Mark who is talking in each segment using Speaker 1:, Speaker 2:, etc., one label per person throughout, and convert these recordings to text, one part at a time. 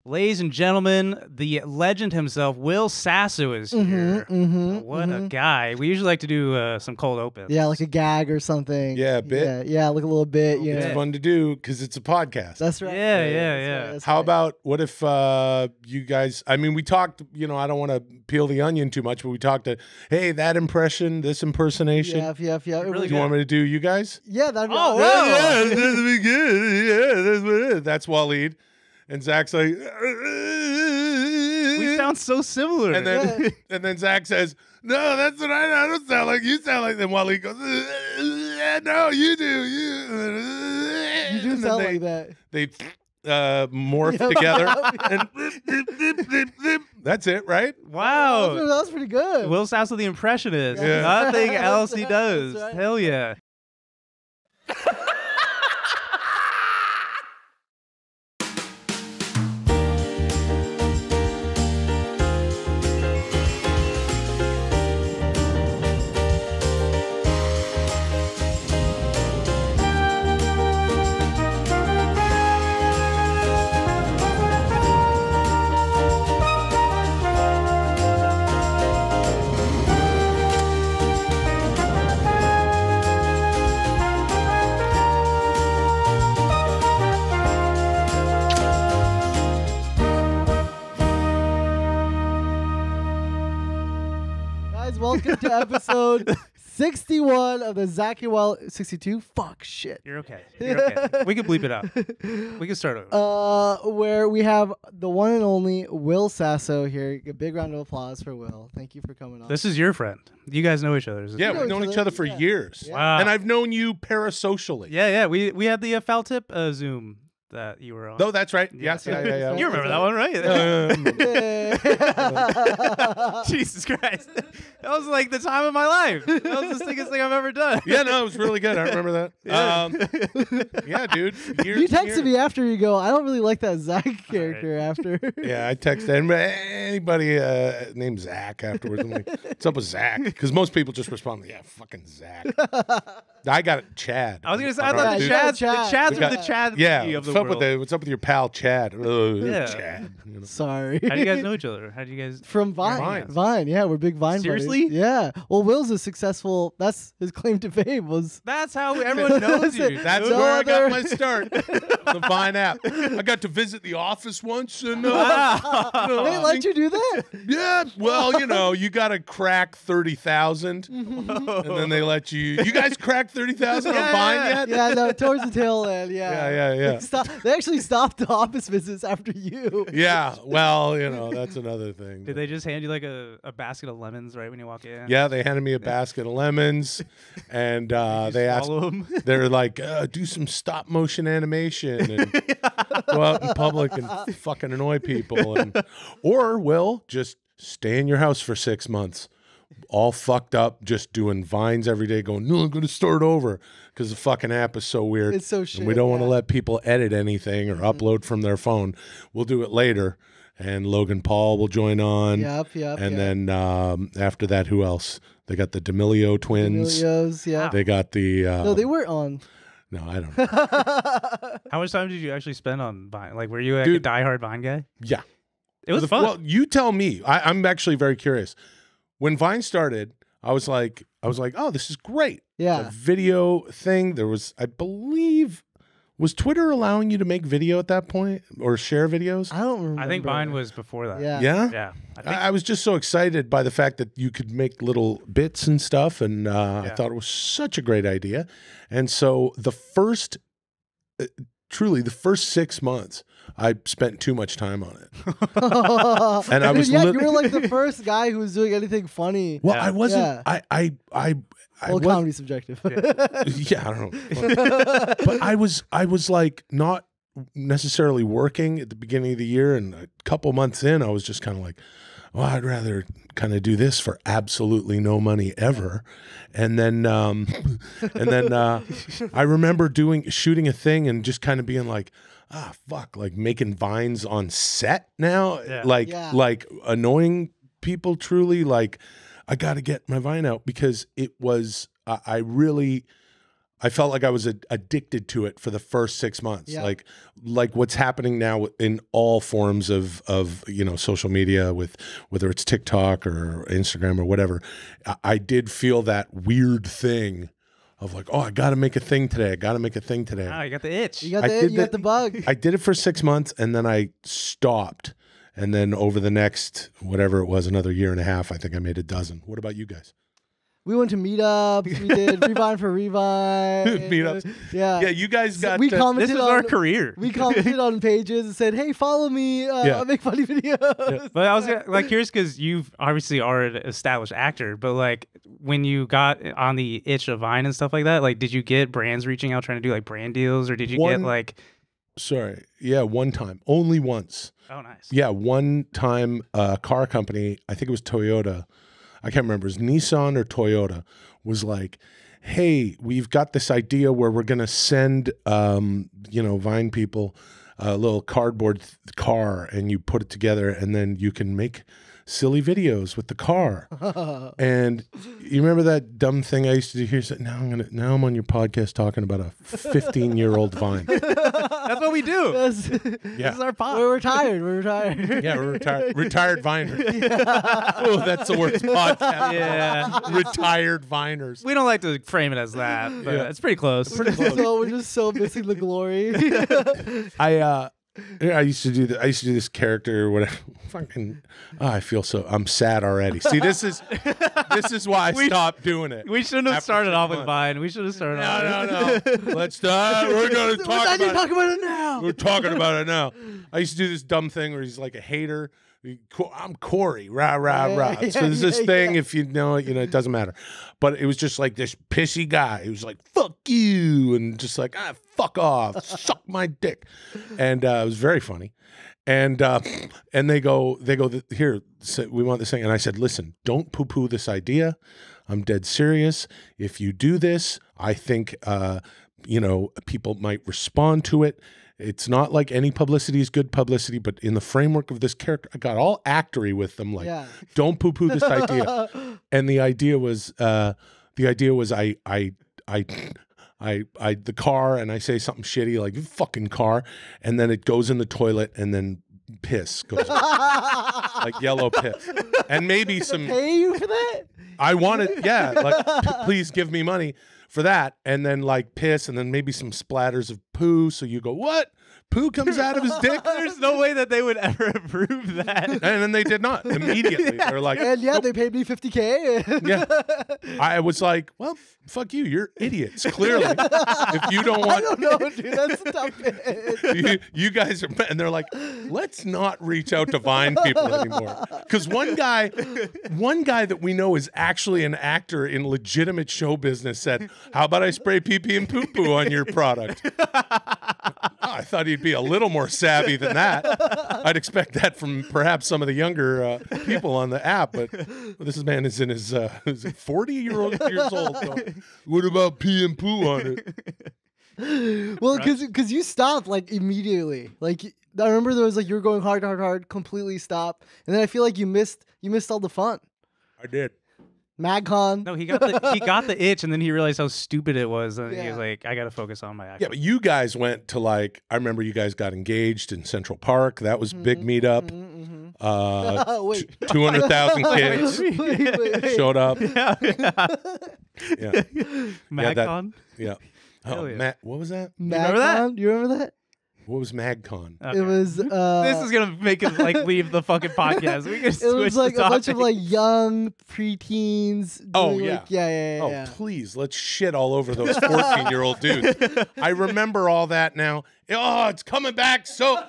Speaker 1: Ladies and gentlemen, the legend himself, Will Sasso, is here. What a guy. We usually like to do some cold opens.
Speaker 2: Yeah, like a gag or something.
Speaker 3: Yeah, a bit.
Speaker 2: Yeah, like a little bit. Yeah,
Speaker 3: It's fun to do because it's a podcast.
Speaker 2: That's right.
Speaker 1: Yeah.
Speaker 2: That's
Speaker 3: How
Speaker 2: right.
Speaker 3: about what if you guys, I mean, we talked, you know, I don't want to peel the onion too much, but we talked to, hey, that impression, this impersonation.
Speaker 2: Yeah.
Speaker 1: Really
Speaker 3: Do you want me to do you guys?
Speaker 2: Yeah, that'd be
Speaker 1: Oh,
Speaker 3: Yeah,
Speaker 1: wow.
Speaker 3: yeah, that'd be good. Yeah, that's what it is. That's Wahlid. And Zach's like,
Speaker 1: We sound so similar.
Speaker 3: and then Zach says, no, that's what I don't sound like. You sound like. Then Wahlid goes, no, you do.
Speaker 2: You
Speaker 3: And
Speaker 2: do
Speaker 3: then
Speaker 2: sound like that.
Speaker 3: They morph together. And that's it, right?
Speaker 1: Wow.
Speaker 2: That was pretty good.
Speaker 1: Will Sasso the impressionist.
Speaker 3: Yeah.
Speaker 1: Nothing
Speaker 2: That's
Speaker 1: else he
Speaker 2: right,
Speaker 1: does.
Speaker 2: that's right.
Speaker 1: Hell yeah.
Speaker 2: Guys, welcome to episode 61 of the Zach and Wahlid. 62? Fuck, shit.
Speaker 1: You're okay. You're okay. We can bleep it out. We can start over.
Speaker 2: Where we have the one and only Will Sasso here. A big round of applause for Will. Thank you for coming on.
Speaker 1: This is your friend. You guys know each other. Is this
Speaker 3: Yeah,
Speaker 2: know
Speaker 3: we've known
Speaker 2: each
Speaker 3: each other for
Speaker 2: yeah.
Speaker 3: years.
Speaker 2: Yeah.
Speaker 1: Wow.
Speaker 3: And I've known you parasocially.
Speaker 1: Yeah. We had the foul tip Zoom that you were on.
Speaker 3: No, that's right. Yes, yeah.
Speaker 1: You remember that one, right? Jesus Christ. That was like the time of my life. That was the sickest thing I've ever done.
Speaker 3: Yeah, no, it was really good. I remember that. Yeah, dude. Years
Speaker 2: You
Speaker 3: and
Speaker 2: texted
Speaker 3: years.
Speaker 2: me after you go, I don't really like that Zach character after.
Speaker 3: Yeah, I texted anybody named Zach afterwards. I'm like, what's up with Zach? Because most people just respond, yeah, fucking Zach. I got it, Chad.
Speaker 1: I was going to say, I
Speaker 3: All
Speaker 1: thought
Speaker 3: right,
Speaker 1: the
Speaker 3: dude.
Speaker 1: Chads
Speaker 3: We
Speaker 1: were
Speaker 3: got-
Speaker 1: the Chad
Speaker 3: Yeah,
Speaker 1: of the
Speaker 3: what's up
Speaker 1: world.
Speaker 3: what's up with your pal Chad?
Speaker 1: Yeah.
Speaker 3: Chad. You know.
Speaker 2: Sorry.
Speaker 1: How do you guys know each other? How do you guys...
Speaker 2: From Vine.
Speaker 3: Vine.
Speaker 2: Vine, yeah, we're big Vine
Speaker 1: Seriously?
Speaker 2: buddies. Yeah. Well, Will's a successful, that's his claim to fame was.
Speaker 1: That's how everyone knows you.
Speaker 3: That's
Speaker 2: No
Speaker 3: where I got
Speaker 2: other-
Speaker 3: my start. The Vine app. I got to visit the office once, and
Speaker 2: They let you do that?
Speaker 3: yeah. Well, you know, you got to crack 30,000, and then they let you. You guys crack 30,000 on Vine yet?
Speaker 2: Yeah, no, towards the tail end, yeah.
Speaker 3: Yeah.
Speaker 2: They actually stopped the office visits after you.
Speaker 3: Yeah. Well, you know, that's another thing.
Speaker 1: Did they just hand you like a basket of lemons right when you walk in?
Speaker 3: Yeah, they handed me a basket of lemons, and they asked.
Speaker 1: Swallow 'em?
Speaker 3: They're like, do some stop motion animation and go out in public and fucking annoy people, or will just stay in your house for 6 months, all fucked up, just doing vines every day, going, no, I'm going to start over because the fucking app is so weird.
Speaker 2: It's so
Speaker 3: And
Speaker 2: shit,
Speaker 3: we don't want to
Speaker 2: yeah.
Speaker 3: let people edit anything or upload from their phone. We'll do it later, and Logan Paul will join on.
Speaker 2: Yep.
Speaker 3: And then after that, who else? They got the D'Amelio twins.
Speaker 2: Emilio's, yeah.
Speaker 3: They got the.
Speaker 2: No, they weren't on.
Speaker 3: No, I don't know.
Speaker 1: How much time did you actually spend on Vine? Like, were you like
Speaker 3: Dude.
Speaker 1: a diehard Vine guy?
Speaker 3: Yeah.
Speaker 1: It was fun.
Speaker 3: Well, you tell me. I'm actually very curious. When Vine started, I was like, oh, this is great.
Speaker 2: Yeah.
Speaker 3: A video thing. There was, I believe, was Twitter allowing you to make video at that point or share videos?
Speaker 2: I don't remember.
Speaker 1: I think Vine was before that.
Speaker 2: Yeah.
Speaker 3: Yeah.
Speaker 1: Yeah. I think
Speaker 3: I was just so excited by the fact that you could make little bits and stuff, and I thought it was such a great idea. And so the first, truly, the first 6 months, I spent too much time on it. And I was
Speaker 2: you were like the first guy who was doing anything funny.
Speaker 3: Well,
Speaker 1: Yeah.
Speaker 3: I wasn't.
Speaker 2: Yeah.
Speaker 3: I
Speaker 2: Well,
Speaker 3: was,
Speaker 2: comedy's subjective.
Speaker 3: yeah, I don't know. But I was like not necessarily working at the beginning of the year, and a couple months in, I was just kind of like, well, I'd rather kind of do this for absolutely no money ever. And then I remember shooting a thing and just kind of being like, fuck, like making vines on set now,
Speaker 1: Yeah.
Speaker 3: like annoying people truly. Like, I got to get my Vine out because it was, I felt like I was addicted to it for the first 6 months.
Speaker 2: Yeah.
Speaker 3: Like what's happening now in all forms of social media, with whether it's TikTok or Instagram or whatever. I did feel that weird thing of like, oh, I got to make a thing today. I got to make a thing today.
Speaker 1: Oh, you got the itch.
Speaker 2: You got the bug.
Speaker 3: I did it for 6 months and then I stopped. And then over the next, whatever it was, another year and a half, I think I made a dozen. What about you guys?
Speaker 2: We went to meetups. We did Revine for Revine.
Speaker 3: Meetups.
Speaker 2: Yeah.
Speaker 3: Yeah, you guys got...
Speaker 2: we commented
Speaker 1: This was our career.
Speaker 2: We commented on pages and said, hey, follow me. I'll make funny videos.
Speaker 1: Yeah. But I was like curious because you obviously are an established actor, but like when you got on the itch of Vine and stuff like that, like did you get brands reaching out trying to do like brand deals, or did you get like...
Speaker 3: Sorry. Yeah, one time. Only once.
Speaker 1: Oh, nice.
Speaker 3: Yeah, one time a car company, I think it was Toyota, I can't remember, it was Nissan or Toyota, was like, hey, we've got this idea where we're going to send, Vine people a little cardboard car, and you put it together, and then you can make silly videos with the car. And you remember that dumb thing I used to do here? So now I'm on your podcast talking about a 15-year-old Vine.
Speaker 1: That's what we do. This is our pod.
Speaker 2: We're retired.
Speaker 3: Yeah, we're retired Viners. Oh, that's the worst podcast.
Speaker 1: Yeah.
Speaker 3: Retired Viners.
Speaker 1: We don't like to frame it as that, but it's pretty close.
Speaker 2: So we're just so missing the glory.
Speaker 3: I used to do this character or whatever. I'm sad already. See, this is why I stopped doing it.
Speaker 1: We shouldn't have started off with Vine. We should have started off.
Speaker 3: No. Let's start. We're going to talk
Speaker 2: about it now.
Speaker 3: We're talking about it now. I used to do this dumb thing where he's like a hater. I'm Corey, rah. So there's this thing, if you know, it doesn't matter. But it was just like this pissy guy. He was like, fuck you. And just like, fuck off, suck my dick. And it was very funny. And they go, here, we want this thing. And I said, listen, don't poo-poo this idea. I'm dead serious. If you do this, I think, people might respond to it. It's not like any publicity is good publicity, but in the framework of this character, I got all actory with them. Like, don't poo-poo this idea. And the idea was I the car, and I say something shitty like fucking car, and then it goes in the toilet, and then piss goes like yellow piss, and maybe some.
Speaker 2: Pay you for that?
Speaker 3: I wanted, please give me money for that, and then like piss, and then maybe some splatters of poo. So you go, what? Poo comes out of his dick?
Speaker 1: There's no way that they would ever approve that.
Speaker 3: And then they did not immediately. They're like,
Speaker 2: and nope. They paid me $50K.
Speaker 3: Yeah, I was like, well, fuck you. You're idiots. Clearly, if you don't want,
Speaker 2: I don't know, dude. That's a tough bit.
Speaker 3: You guys are, and they're like, let's not reach out to Vine people anymore. Because one guy that we know is actually an actor in legitimate show business said, how about I spray pee-pee and poo-poo on your product? I thought he'd be a little more savvy than that. I'd expect that from perhaps some of the younger people on the app, but this man is in his 40-years old. So, what about pee and poo on it?
Speaker 2: Well, because you stopped like immediately. Like I remember there was like you were going hard, completely stop, and then I feel like you missed all the fun.
Speaker 3: I did.
Speaker 2: MagCon.
Speaker 1: No, he got the itch, and then he realized how stupid it was, and he was like, "I got to focus on my acting."
Speaker 3: Yeah, but you guys went to like, I remember you guys got engaged in Central Park. That was big meetup. 200,000 kids
Speaker 2: wait.
Speaker 3: showed up.
Speaker 1: Yeah.
Speaker 3: MagCon.
Speaker 1: Yeah.
Speaker 3: Oh,
Speaker 1: yeah.
Speaker 3: what was that?
Speaker 1: remember that?
Speaker 2: Do you remember that?
Speaker 3: What was MagCon?
Speaker 1: Okay.
Speaker 2: It was.
Speaker 1: This is gonna make him like leave the fucking podcast. We can
Speaker 2: It
Speaker 1: switch
Speaker 2: was like
Speaker 1: the
Speaker 2: a bunch of
Speaker 1: topic.
Speaker 2: like young preteens.
Speaker 3: Oh,
Speaker 2: doing,
Speaker 3: yeah.
Speaker 2: like, yeah.
Speaker 3: Oh, please, let's shit all over those 14-year-old dudes. I remember all that now. Oh, it's coming back. So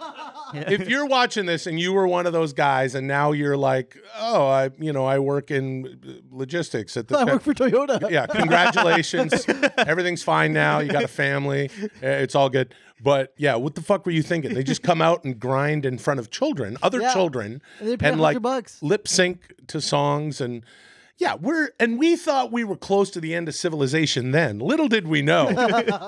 Speaker 3: if you're watching this and you were one of those guys and now you're like, oh, I work in logistics at the...
Speaker 2: I work for Toyota.
Speaker 3: Yeah, congratulations. Everything's fine now. You got a family. It's all good. But yeah, what the fuck were you thinking? They just come out and grind in front of children, other children,
Speaker 2: and they pay
Speaker 3: like
Speaker 2: $100.
Speaker 3: lip sync to songs. And yeah, we thought we were close to the end of civilization then. Little did we know.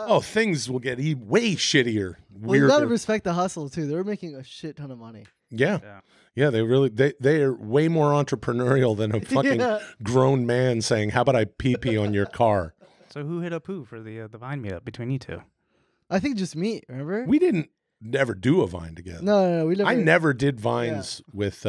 Speaker 3: Oh, things will get way shittier.
Speaker 2: Well, you gotta respect the hustle too. They're making a shit ton of money.
Speaker 3: Yeah, they really they are way more entrepreneurial than a fucking grown man saying, "How about I pee-pee on your car?"
Speaker 1: So who hit up who for the Vine meetup between you two?
Speaker 2: I think just me. Remember?
Speaker 3: We didn't never do a Vine together.
Speaker 2: No, we never.
Speaker 3: I never did Vines with.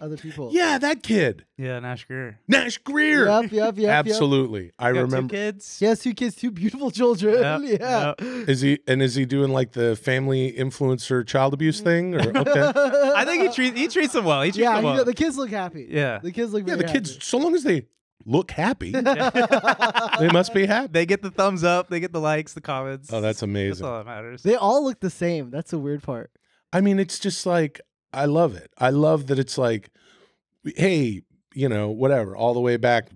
Speaker 2: Other people.
Speaker 3: Yeah, that kid.
Speaker 1: Yeah, Nash Greer.
Speaker 3: Nash Greer.
Speaker 2: Yep.
Speaker 3: Absolutely. I
Speaker 1: Got
Speaker 3: remember.
Speaker 1: 2 kids.
Speaker 2: He has 2 kids, 2 beautiful children.
Speaker 1: Yep,
Speaker 2: Yeah.
Speaker 1: yep.
Speaker 3: Is he doing like the family influencer child abuse thing? Or okay.
Speaker 1: I think he treats them well. He treats them well.
Speaker 2: The kids look happy.
Speaker 1: Yeah.
Speaker 2: The kids look
Speaker 3: Yeah,
Speaker 2: very
Speaker 3: the kids,
Speaker 2: happy.
Speaker 3: so long as they look happy, they must be happy.
Speaker 1: They get the thumbs up. They get the likes, the comments.
Speaker 3: Oh, that's amazing.
Speaker 1: That's all that matters.
Speaker 2: They all look the same. That's the weird part.
Speaker 3: I mean, it's just like, I love it. I love that it's like, hey, whatever, all the way back,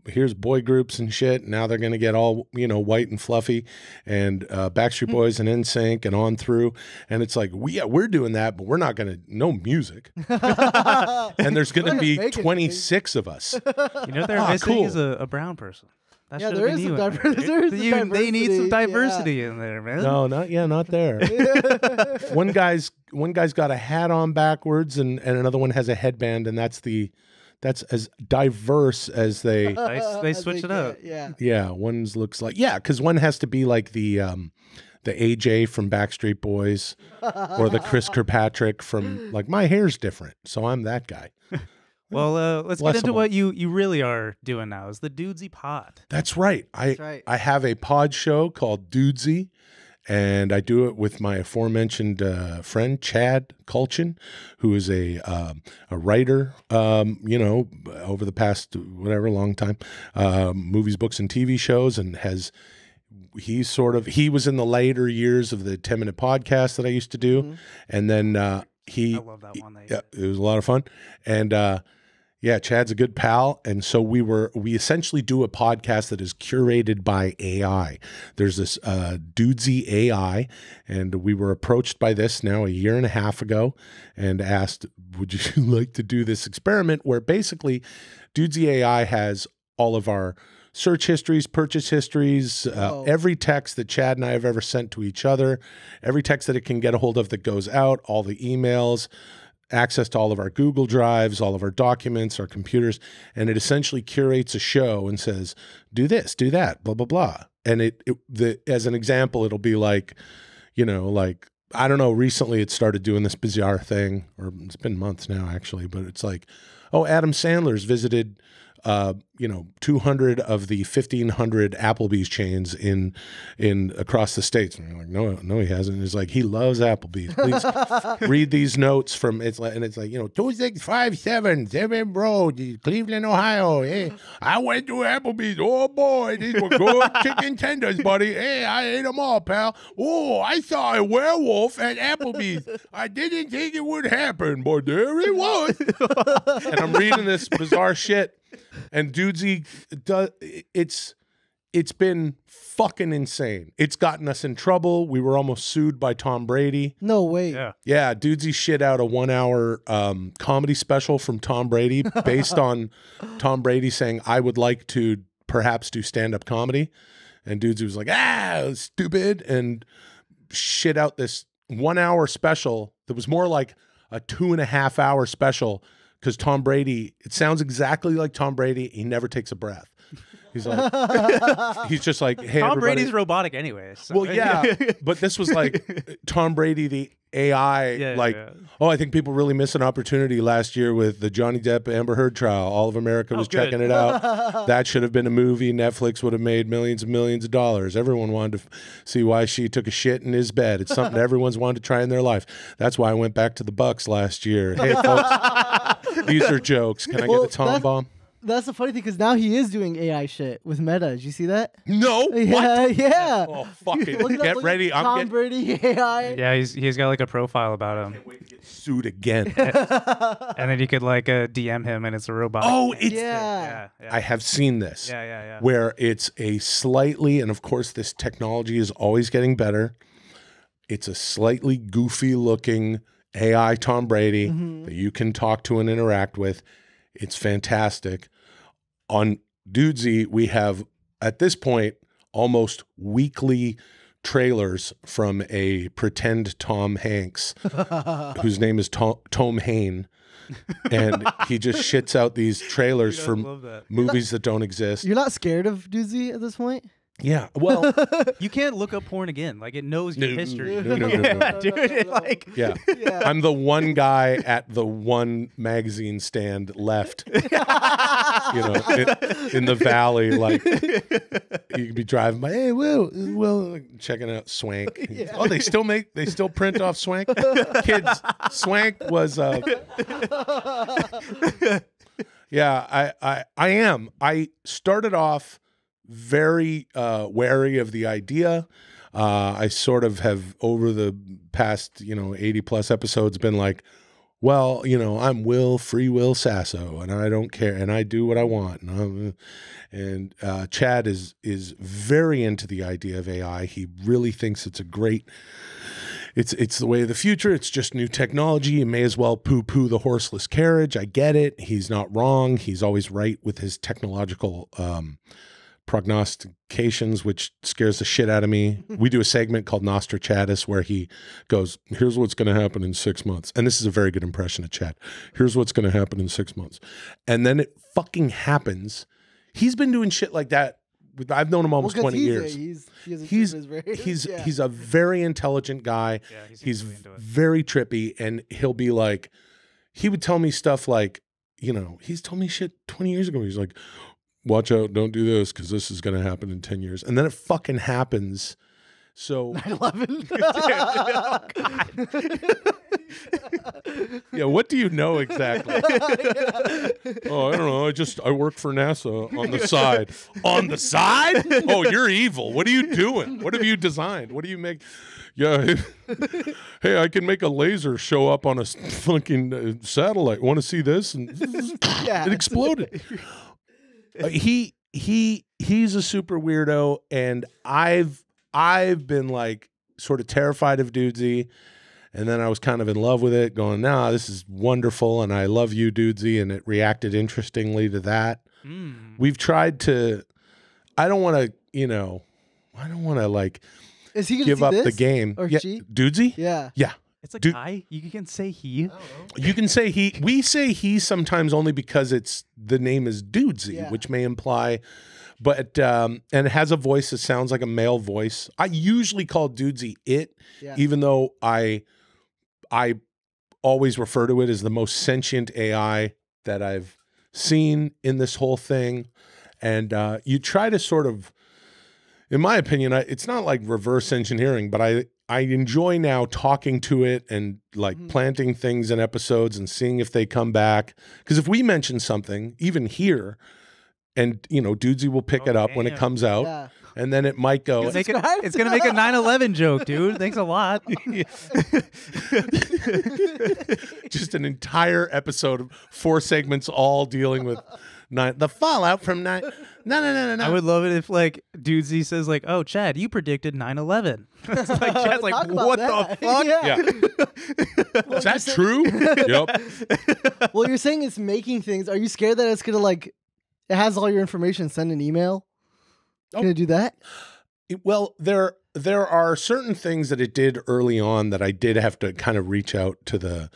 Speaker 3: here's boy groups and shit. Now they're going to get all, white and fluffy, and Backstreet Boys and NSYNC and on through. And it's like, we're doing that, but we're not going to know music. And there's going to be 26 of us.
Speaker 1: You know what they're missing is a brown person. That
Speaker 2: Yeah,
Speaker 1: should
Speaker 2: there
Speaker 1: have
Speaker 2: is
Speaker 1: been
Speaker 2: some
Speaker 1: you in
Speaker 2: diversity.
Speaker 1: there. They need some diversity in there, man.
Speaker 3: No, not there. One guy's got a hat on backwards, and another one has a headband, and that's as diverse as they.
Speaker 1: They switch it up.
Speaker 2: Yeah.
Speaker 3: Yeah, one's looks like because one has to be like the AJ from Backstreet Boys, or the Chris Kirkpatrick from like my hair's different, so I'm that guy.
Speaker 1: Well, let's
Speaker 3: Bless
Speaker 1: get into
Speaker 3: them
Speaker 1: what you really are doing now. Is the Dudesy Pod?
Speaker 3: That's right.
Speaker 2: right.
Speaker 3: I have a pod show called Dudesy, and I do it with my aforementioned friend Chad Kulchin, who is a writer. Over the past long time, movies, books, and TV shows, and he was in the later years of the 10-minute podcast that I used to do, and then
Speaker 1: I love that one.
Speaker 3: it was a lot of fun, and. Yeah, Chad's a good pal, and so we essentially do a podcast that is curated by AI. There's this Dudesy AI, and we were approached by this now a year and a half ago, and asked, "Would you like to do this experiment?" Where basically, Dudesy AI has all of our search histories, purchase histories, every text that Chad and I have ever sent to each other, every text that it can get a hold of that goes out, all the emails. Access to all of our Google Drives, all of our documents, our computers, and it essentially curates a show and says, do this, do that, blah, blah, blah. And as an example, it'll be like, I don't know, recently it started doing this bizarre thing, or it's been months now actually, but it's like, Adam Sandler's visited 200 of the 1,500 Applebee's chains in across the states. And you're like, no, he hasn't. It's like, he loves Applebee's. Please read these notes from it's like 2657 Road, Cleveland, Ohio. Hey, I went to Applebee's. Oh boy, these were good chicken tenders, buddy. Hey, I ate them all, pal. Oh, I saw a werewolf at Applebee's. I didn't think it would happen, but there it was. And I'm reading this bizarre shit. And Dudesy, it's been fucking insane. It's gotten us in trouble. We were almost sued by Tom Brady.
Speaker 2: No way.
Speaker 3: Yeah, Dudesy shit out a 1-hour comedy special from Tom Brady based on Tom Brady saying, I would like to perhaps do stand-up comedy. And Dudesy was like, stupid, and shit out this 1-hour special that was more like a 2.5-hour special. Because Tom Brady, it sounds exactly like Tom Brady. He never takes a breath. He's like, he's just like, hey,
Speaker 1: Tom
Speaker 3: everybody.
Speaker 1: Brady's robotic anyway. So.
Speaker 3: Well, yeah, but this was like Tom Brady, the AI. I think people really missed an opportunity last year with the Johnny Depp Amber Heard trial. All of America was checking it out. That should have been a movie. Netflix would have made millions and millions of dollars. Everyone wanted to see why she took a shit in his bed. It's something everyone's wanted to try in their life. That's why I went back to the Bucks last year. Hey, folks, these are jokes. Can I get a Tom bomb?
Speaker 2: That's the funny thing, because now he is doing AI shit with Meta. Did you see that?
Speaker 3: No.
Speaker 2: Yeah,
Speaker 3: what?
Speaker 2: Yeah.
Speaker 3: Oh, fuck it. Get ready.
Speaker 2: Tom Brady AI.
Speaker 1: Yeah, he's got like a profile about him.
Speaker 3: Can't wait to get sued again.
Speaker 1: And then you could like DM him, and it's a robot.
Speaker 3: Oh, it's
Speaker 2: yeah.
Speaker 3: I have seen this.
Speaker 1: Yeah.
Speaker 3: Where it's a slightly, and of course this technology is always getting better. It's a slightly goofy looking AI Tom Brady that you can talk to and interact with. It's fantastic. On Dudesy, we have, at this point, almost weekly trailers from a pretend Tom Hanks, whose name is Tom Hain. And he just shits out these trailers for movies that don't exist.
Speaker 2: You're not scared of Dudesy at this point?
Speaker 3: Yeah. Well,
Speaker 1: You can't look up porn again. Like it knows your history.
Speaker 3: no.
Speaker 1: Yeah, dude.
Speaker 2: No.
Speaker 1: Like
Speaker 3: yeah.
Speaker 2: Yeah.
Speaker 3: I'm the one guy at the one magazine stand left, in the valley. Like you could be driving by, hey, Will, like, checking out Swank.
Speaker 2: Yeah.
Speaker 3: Oh, they still print off Swank. Kids, Swank was. Yeah, I am. I started off very wary of the idea. I sort of have over the past 80 plus episodes been like, well, I'm Free Will Sasso, and I don't care, and I do what I want. And Chad is very into the idea of AI. He really thinks it's a great. It's the way of the future. It's just new technology. You may as well poo-poo the horseless carriage. I get it. He's not wrong. He's always right with his technological prognostications, which scares the shit out of me. We do a segment called Nostradamus where he goes, here's what's going to happen in 6 months. And this is a very good impression of Chad. Here's what's going to happen in 6 months. And then it fucking happens. He's been doing shit like that. I've known him almost 20 years. He's a very intelligent guy.
Speaker 1: Yeah,
Speaker 3: he's
Speaker 1: really into it.
Speaker 3: very trippy, and he'll be like, he would tell me stuff like, he's told me shit 20 years ago. He's like, watch out, don't do this because this is going to happen in 10 years. And then it fucking happens. So
Speaker 2: 9/11.
Speaker 3: yeah, what do you know exactly? Oh, I don't know. I work for NASA on the side. On the side? Oh, you're evil. What are you doing? What have you designed? What do you make? Yeah. Hey, I can make a laser show up on a fucking satellite. Want to see this? And it exploded. He's a super weirdo, and I've been like sort of terrified of Dudesy. And then I was kind of in love with it, going, nah, this is wonderful, and I love you, Dudesy, and it reacted interestingly to that. We've tried to, I don't want to like
Speaker 2: Is he gonna
Speaker 3: give
Speaker 2: see
Speaker 3: up
Speaker 2: this?
Speaker 3: the game.
Speaker 2: Or
Speaker 3: Yeah,
Speaker 2: she?
Speaker 3: Dudesy?
Speaker 2: Yeah.
Speaker 3: Yeah.
Speaker 1: It's a guy. You can say he.
Speaker 3: You can say he. We say he sometimes only because the name is Dudesy, which may imply, but and it has a voice that sounds like a male voice. I usually call Dudesy it, even though I always refer to it as the most sentient AI that I've seen in this whole thing. And you try to sort of, in my opinion, it's not like reverse engineering, but I enjoy now talking to it and like planting things in episodes and seeing if they come back. Because if we mention something, even here, and Dudesy will pick it up when it comes out. Yeah. And then it might go.
Speaker 1: It's going to make a 9/11 joke, dude. Thanks a lot.
Speaker 3: Just an entire episode of 4 segments all dealing with the fallout from 9. No.
Speaker 1: I would love it if like Dudesy says like, "Oh, Chad, you predicted 9/11." It's like Chad's like, "What the fuck?"
Speaker 2: Yeah.
Speaker 3: Is that true? Yep.
Speaker 2: Well, you're saying it's making things. Are you scared that it's gonna like? It has all your information. Send an email. Can it do that?
Speaker 3: Well, there are certain things that it did early on that I did have to kind of reach out to the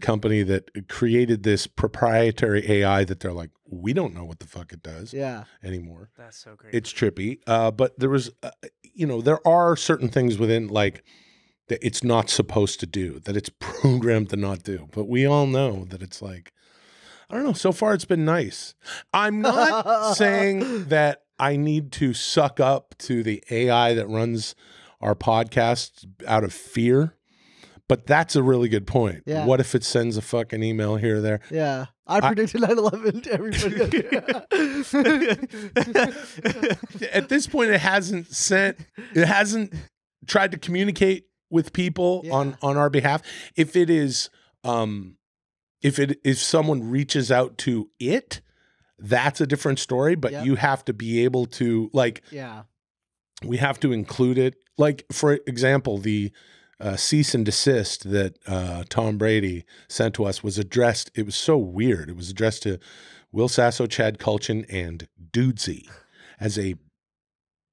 Speaker 3: company that created this proprietary AI that they're like, we don't know what the fuck it does anymore.
Speaker 1: That's so crazy.
Speaker 3: It's trippy. But there was, there are certain things within like that it's not supposed to do, that it's programmed to not do. But we all know that it's like, I don't know. So far, it's been nice. I'm not saying that I need to suck up to the AI that runs our podcast out of fear, but that's a really good point.
Speaker 2: Yeah.
Speaker 3: What if it sends a fucking email here or there?
Speaker 2: Yeah. I predicted 9/11 to everybody.
Speaker 3: At this point, it hasn't tried to communicate with people on our behalf. If it is, if someone reaches out to it, that's a different story, but you have to be able to we have to include it. Like, for example, the cease and desist that Tom Brady sent to us was addressed. It was so weird. It was addressed to Will Sasso, Chad Kulchin, and Dudesy as a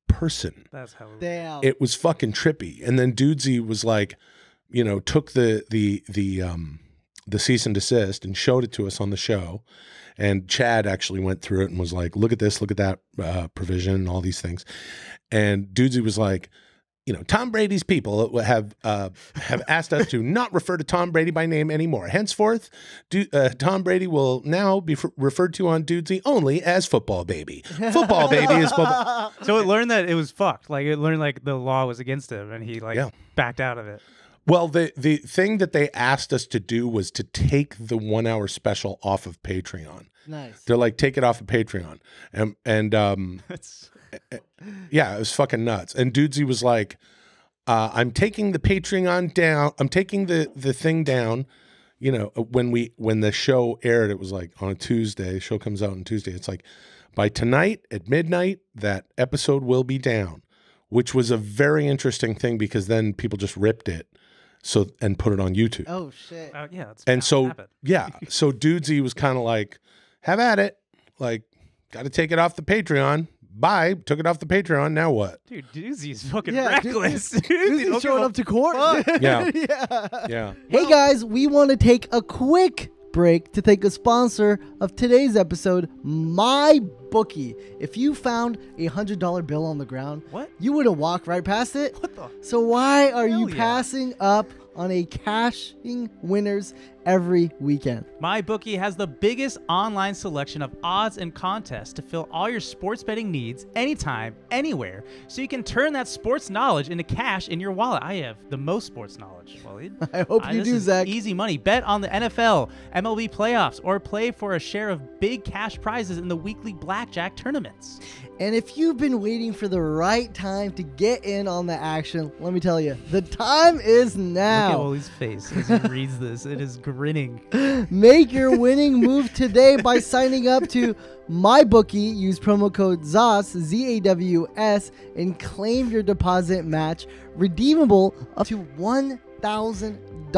Speaker 3: person.
Speaker 1: That's how
Speaker 2: Damn.
Speaker 3: It was fucking trippy. And then Dudesy was like, took the the cease and desist and showed it to us on the show. And Chad actually went through it and was like, look at this, look at that provision and all these things. And Dudesy was like, you know, Tom Brady's people have asked us to not refer to Tom Brady by name anymore. Henceforth, Tom Brady will now be referred to on Dudesy only as Football Baby. Football Baby is football.
Speaker 1: So it learned that it was fucked. Like it learned like the law was against him, and he like backed out of it.
Speaker 3: Well, the thing that they asked us to do was to take the 1 hour special off of Patreon.
Speaker 2: Nice.
Speaker 3: They're like, take it off of Patreon, and yeah, it was fucking nuts. And Dudesy was like, I'm taking the Patreon down. I'm taking the thing down. You know, when the show aired, it was like on a Tuesday. The show comes out on Tuesday. It's like, by tonight at midnight, that episode will be down, which was a very interesting thing because then people just ripped it and put it on YouTube.
Speaker 2: Oh shit.
Speaker 1: Yeah.
Speaker 3: And so so Dudesy was kind of like, have at it. Like, got to take it off the Patreon. Bye. Took it off the Patreon. Now what?
Speaker 1: Dude, Dudesy is fucking reckless.
Speaker 2: Dudesy's showing up to court.
Speaker 3: Yeah.
Speaker 2: Yeah. Hey guys, we want to take a quick break to thank a sponsor of today's episode, MyBookie. If you found a $100 bill on the ground, you would have walked right past it.
Speaker 1: What the?
Speaker 2: So why are you passing up on a cashing winners every weekend?
Speaker 1: MyBookie has the biggest online selection of odds and contests to fill all your sports betting needs anytime, anywhere, so you can turn that sports knowledge into cash in your wallet. I have the most sports knowledge, Wahlid.
Speaker 2: I hope you do, Zach.
Speaker 1: Easy money. Bet on the NFL, MLB playoffs, or play for a share of big cash prizes in the weekly blackjack tournaments.
Speaker 2: And if you've been waiting for the right time to get in on the action, let me tell you, the time is now.
Speaker 1: Look at Wally's face as he reads this. It is grinning.
Speaker 2: Make your winning move today by signing up to MyBookie. Use promo code ZAWS, Z-A-W-S, and claim your deposit match, redeemable up to $1,000.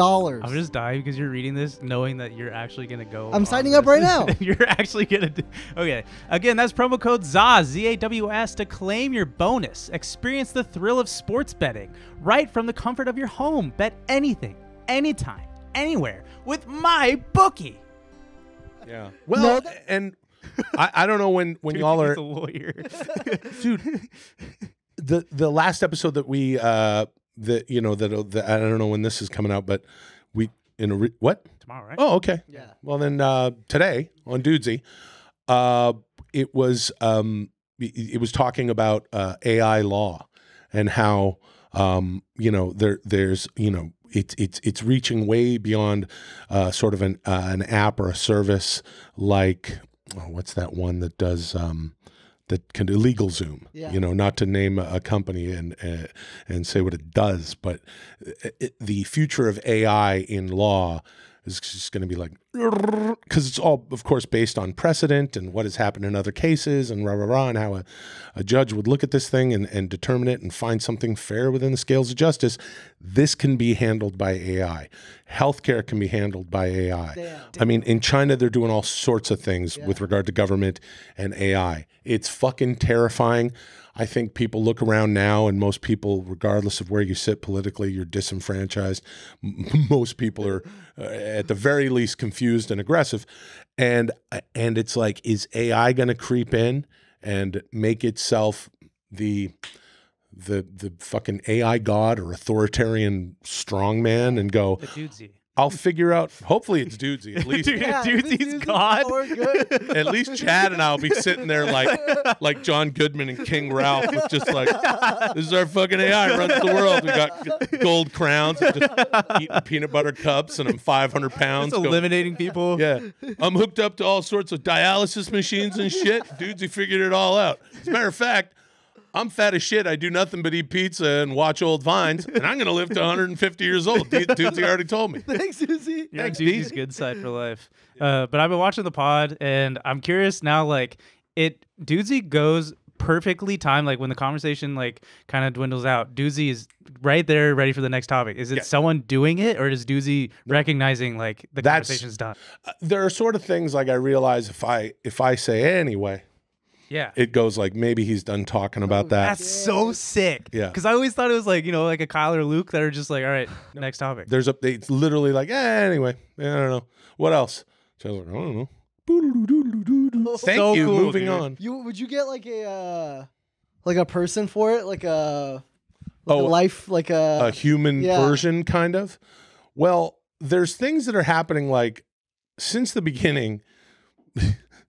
Speaker 1: I'm just dying because you're reading this knowing that you're actually going to go.
Speaker 2: I'm signing up right now.
Speaker 1: You're actually going to do. Okay. Again, that's promo code ZAWS, Z-A-W-S, to claim your bonus. Experience the thrill of sports betting right from the comfort of your home. Bet anything, anytime, anywhere with MyBookie.
Speaker 3: Yeah. Well, and I don't know when
Speaker 1: Dude,
Speaker 3: y'all are
Speaker 1: a lawyer.
Speaker 3: Dude, the last episode that we that I don't know when this is coming out, but we what?
Speaker 1: Tomorrow, right?
Speaker 3: Oh, okay.
Speaker 2: Yeah.
Speaker 3: Well, then today on Dudesy, it was talking about AI law and how there's it's reaching way beyond sort of an app or a service like what's that one that does that can do LegalZoom, not to name a company and say what it does, but the future of AI in law is just going to be like, because it's all, of course, based on precedent and what has happened in other cases and and how a judge would look at this thing and determine it and find something fair within the scales of justice. This can be handled by AI. Healthcare can be handled by AI. Damn. I mean, in China, they're doing all sorts of things with regard to government and AI. It's fucking terrifying. I think people look around now, and most people, regardless of where you sit politically, you're disenfranchised. Most people are, at the very least, confused and aggressive. And it's like, is AI going to creep in and make itself the fucking AI god or authoritarian strongman and go,
Speaker 1: the Dudesy.
Speaker 3: I'll figure out. Hopefully it's Dudesy. At least
Speaker 1: Dudesy's God.
Speaker 3: At least Chad and I'll be sitting there like John Goodman and King Ralph, with just like, this is our fucking AI, runs the world. We got gold crowns, and just eating peanut butter cups, and I'm 500 pounds.
Speaker 1: Just eliminating people.
Speaker 3: Yeah, I'm hooked up to all sorts of dialysis machines and shit. Dudesy figured it all out. As a matter of fact, I'm fat as shit. I do nothing but eat pizza and watch old Vines, and I'm going to live to 150 years old. Dudesy already told me.
Speaker 2: Thanks, Dudesy.
Speaker 1: Yeah, Dudesy's good side for life. But I've been watching the pod, and I'm curious now, like, Dudesy goes perfectly timed, like, when the conversation, like, kind of dwindles out. Dudesy is right there, ready for the next topic. Is it someone doing it, or is Dudesy recognizing, like, the conversation's done?
Speaker 3: There are sort of things, like, I realize if I say, anyway,
Speaker 1: Yeah.
Speaker 3: it goes like maybe he's done talking about that.
Speaker 1: That's so sick.
Speaker 3: Yeah.
Speaker 1: Because I always thought it was like, like a Kyle or Luke that are just like, all right, next topic.
Speaker 3: It's literally like, anyway, I don't know. What else? So I was like, I don't know. Thank
Speaker 1: So
Speaker 3: you.
Speaker 1: cool,
Speaker 3: Moving
Speaker 1: dude.
Speaker 3: on.
Speaker 2: Would you get like a person for it, like a life, like
Speaker 3: A human
Speaker 2: yeah.
Speaker 3: version, kind of. Well, there's things that are happening like since the beginning.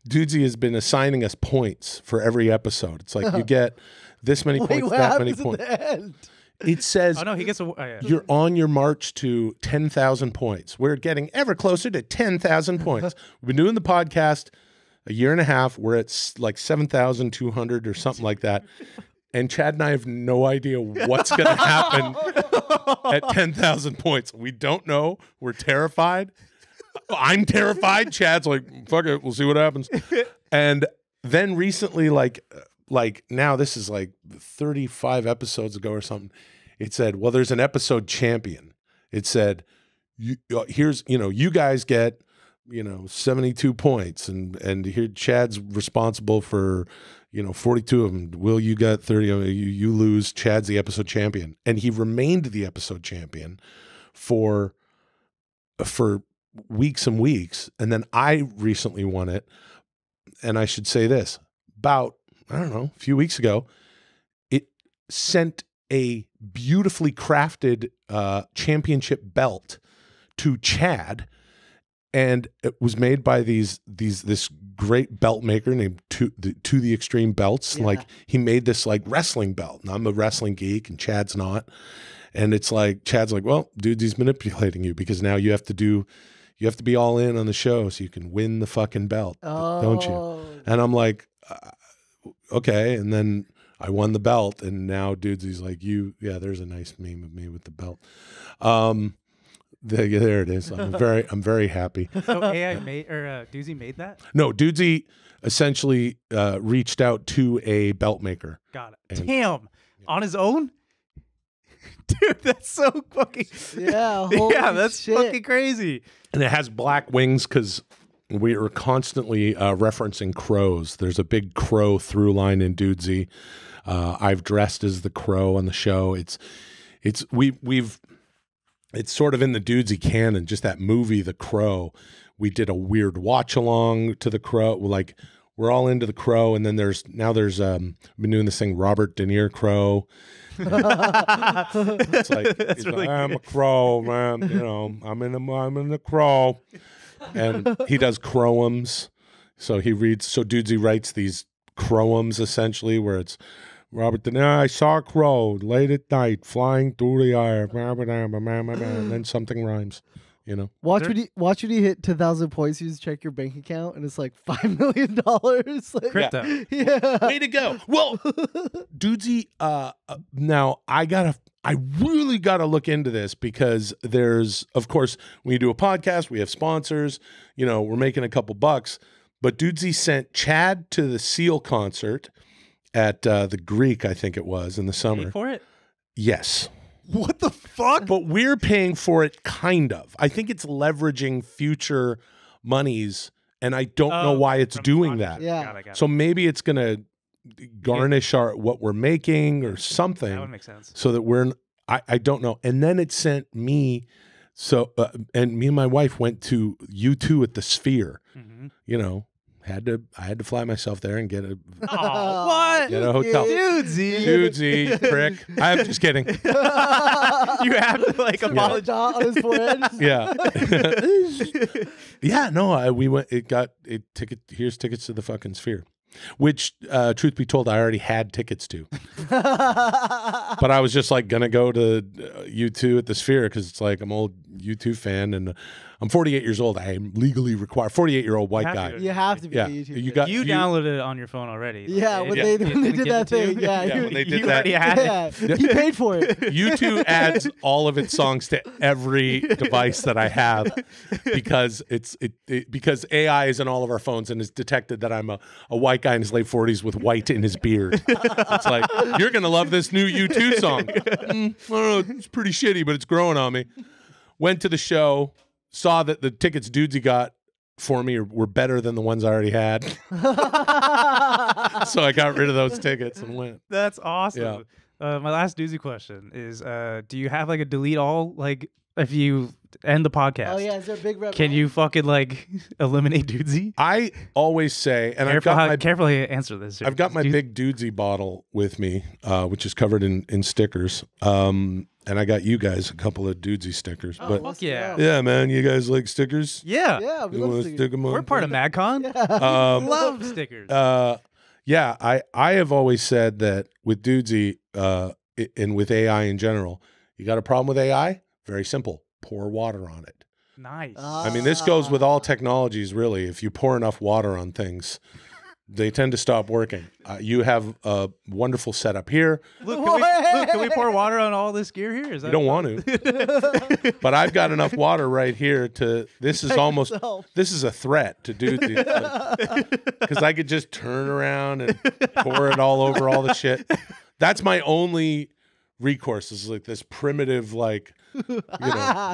Speaker 3: Dudesy has been assigning us points for every episode. It's like you get this many
Speaker 2: Wait,
Speaker 3: points,
Speaker 2: what
Speaker 3: that many
Speaker 2: happens
Speaker 3: points.
Speaker 2: at the end?
Speaker 3: It says
Speaker 1: Oh, no, he gets a. Oh, yeah.
Speaker 3: you're on your march to 10,000 points. We're getting ever closer to 10,000 points. We've been doing the podcast a year and a half. We're at like 7,200 or something like that. And Chad and I have no idea what's going to happen at 10,000 points. We don't know. We're terrified. I'm terrified. Chad's like, fuck it, we'll see what happens. And then recently, like now this is like 35 episodes ago or something, it said, well, there's an episode champion. It said, here's, you guys get, 72 points and here Chad's responsible for, 42 of them. Will, you got 30, you lose. Chad's the episode champion. And he remained the episode champion for weeks and weeks. And then I recently won it. And I should say this, about, I don't know, a few weeks ago, it sent a beautifully crafted championship belt to Chad. And it was made by this great belt maker named To the Extreme Belts.
Speaker 2: Yeah.
Speaker 3: Like he made this like wrestling belt. And I'm a wrestling geek and Chad's not. And it's like, Chad's like, well, dude, he's manipulating you because now you have to be all in on the show so you can win the fucking belt, don't you? And I'm like, okay. And then I won the belt and now dudes, he's like, there's a nice meme of me with the belt. There it is. I'm very happy.
Speaker 1: So AI made, or Doozy made that?
Speaker 3: No, Dudesy essentially reached out to a belt maker.
Speaker 1: Got it. Damn. On his own? Dude, that's so fucking...
Speaker 2: Yeah,
Speaker 1: yeah, that's
Speaker 2: shit.
Speaker 1: fucking crazy.
Speaker 3: And it has black wings because we are constantly referencing crows. There's a big crow through line in Dudesy. I've dressed as the crow on the show. It's sort of in the Dudesy canon, just that movie, The Crow. We did a weird watch along to The Crow. Like we're all into The Crow, and then there's been doing this thing, Robert De Niro Crow. It's like,
Speaker 1: really
Speaker 3: I'm a crow, man. I'm in the crow, and he does crowums. So Dudesy writes these crowums essentially, where it's Robert De Niro. I saw a crow late at night flying through the air, and then something rhymes.
Speaker 2: Watch when you hit 10,000 points. You just check your bank account, and it's like $5 million. Like,
Speaker 1: Crypto.
Speaker 2: yeah.
Speaker 3: Way to go. Well, Dudesy, now I really gotta look into this because there's, of course, when you do a podcast, we have sponsors, we're making a couple bucks, but Dudesy sent Chad to the Seal concert at the Greek, I think it was, in the summer.
Speaker 1: Paid for it?
Speaker 3: Yes.
Speaker 1: What the fuck?
Speaker 3: But we're paying for it, kind of. I think it's leveraging future monies, and I don't know why it's doing that.
Speaker 2: Yeah.
Speaker 1: Got it.
Speaker 3: So maybe it's going to garnish what we're making or something.
Speaker 1: That would make sense.
Speaker 3: So that I don't know. And then it sent me, and me and my wife went to U2 at the Sphere.
Speaker 1: Mm-hmm.
Speaker 3: I had to fly myself there and get a
Speaker 1: what?
Speaker 3: Get a hotel. Dudesy, prick. I'm just kidding.
Speaker 1: You have to like apologize.
Speaker 2: Dot on his forehead.
Speaker 3: Yeah. Yeah, no, we went, here's tickets to the fucking Sphere. Which, truth be told, I already had tickets to. But I was just like going to go to U2 at the Sphere because it's like I'm an old U2 fan and I'm 48 years old. I am legally required. 48-year-old white guy.
Speaker 2: You have to be
Speaker 3: Yeah.
Speaker 2: a YouTube.
Speaker 3: You
Speaker 1: downloaded it on your phone already.
Speaker 2: Yeah, when they did that thing. Yeah,
Speaker 3: when they did
Speaker 1: you
Speaker 3: that.
Speaker 1: already had it.
Speaker 2: Yeah, he paid for it.
Speaker 3: U2 adds all of its songs to every device that I have because because AI is in all of our phones and has detected that I'm a white guy in his late 40s with white in his beard. It's like, you're going to love this new U2 song. I don't know, it's pretty shitty, but it's growing on me. Went to the show, saw that the tickets Dudesy got for me were better than the ones I already had. So I got rid of those tickets and went.
Speaker 1: That's awesome.
Speaker 3: Yeah.
Speaker 1: My last doozy question is: do you have like a delete all? Like, if you end the podcast,
Speaker 2: Oh yeah, is there a big red?
Speaker 1: can you fucking like eliminate doozy?
Speaker 3: I always say, and
Speaker 1: Careful how you answer this.
Speaker 3: I've got my big doozy bottle with me, which is covered in stickers. And I got you guys a couple of doozy stickers. But
Speaker 1: Fuck yeah.
Speaker 3: yeah, man, you guys like stickers?
Speaker 1: Yeah.
Speaker 2: Yeah, we
Speaker 3: You
Speaker 2: love
Speaker 3: want to
Speaker 2: stickers.
Speaker 3: stick them on?
Speaker 1: We're part of MadCon. Love stickers.
Speaker 3: Yeah, I have always said that with doozy and with AI in general, you got a problem with AI? Very simple. Pour water on it.
Speaker 1: Nice.
Speaker 3: I mean, this goes with all technologies, really. If you pour enough water on things, they tend to stop working. You have a wonderful setup here.
Speaker 1: Luke, can we pour water on all this gear here? Is that
Speaker 3: You don't want to. But I've got enough water right here to, this is almost, this is a threat to do these. Because I could just turn around and pour it all over all the shit. That's my only recourse, is like this primitive, like,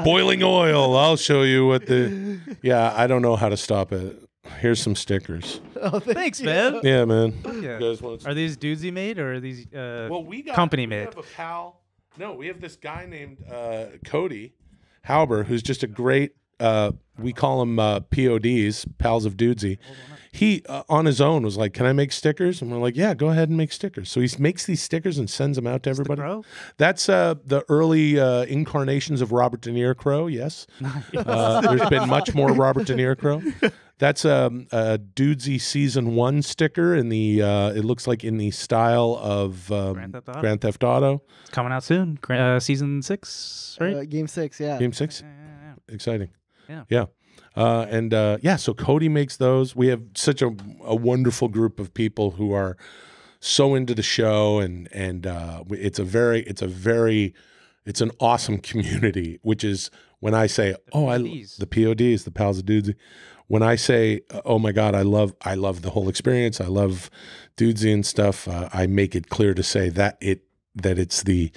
Speaker 3: boiling oil. I'll show you what I don't know how to stop it. Here's some stickers.
Speaker 2: Oh,
Speaker 1: Thanks, man.
Speaker 3: Yeah, man.
Speaker 1: Yeah.
Speaker 3: You guys want
Speaker 1: Are these doozy made or are these
Speaker 3: we
Speaker 1: company made?
Speaker 3: have a pal. No, we have this guy named Cody Halber, who's just a great. We call him PODs, pals of dudesy. He on his own was like, "Can I make stickers?" And we're like, "Yeah, go ahead and make stickers." So he makes these stickers and sends them out to everybody. That's the early incarnations of Robert De Niro Crow. Yes, there's been much more Robert De Niro Crow. That's a Dudesy season 1 sticker in the. It looks like in the style of Grand Theft Auto.
Speaker 1: It's coming out soon. Season 6, right?
Speaker 2: Game 6, yeah.
Speaker 3: Game 6.
Speaker 1: Yeah.
Speaker 3: Exciting.
Speaker 1: Yeah.
Speaker 3: So Cody makes those. We have such a wonderful group of people who are so into the show, and it's an awesome community. Which is when I say, the PODs, the pals of dudesy. When I say, oh my God, I love the whole experience. I love dudesy and stuff. I make it clear to say that it's the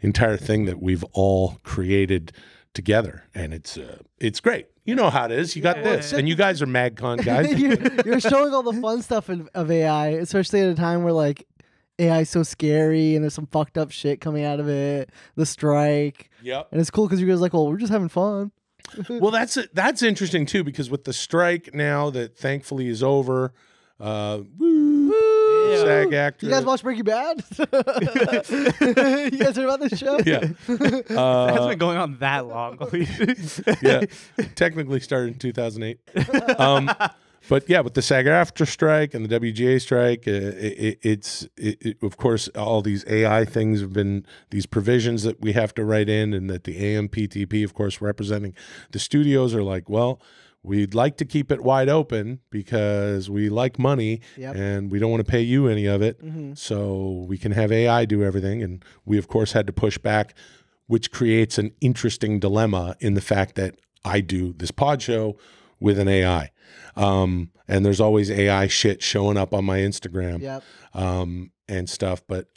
Speaker 3: entire thing that we've all created together, and it's great. You know how it is. You got this, and you guys are MagCon guys.
Speaker 2: You're showing all the fun stuff of AI, especially at a time where like AI is so scary and there's some fucked up shit coming out of it. The strike.
Speaker 3: Yep.
Speaker 2: And it's cool because you guys are like, well, we're just having fun.
Speaker 3: Well, that's interesting too, because with the strike now that thankfully is over, SAG actor.
Speaker 2: You guys watch Breaking Bad? You guys heard about this show?
Speaker 3: Yeah.
Speaker 1: It hasn't been going on that long.
Speaker 3: Yeah. Technically started in 2008. But yeah, with the SAG after strike and the WGA strike, it's of course all these AI things have been these provisions that we have to write in, and that the AMPTP, of course, representing the studios, are like, well, we'd like to keep it wide open because we like money, and we don't want to pay you any of it, so we can have AI do everything. And we, of course, had to push back, which creates an interesting dilemma in the fact that I do this pod show with an AI. And there's always AI shit showing up on my Instagram and stuff. But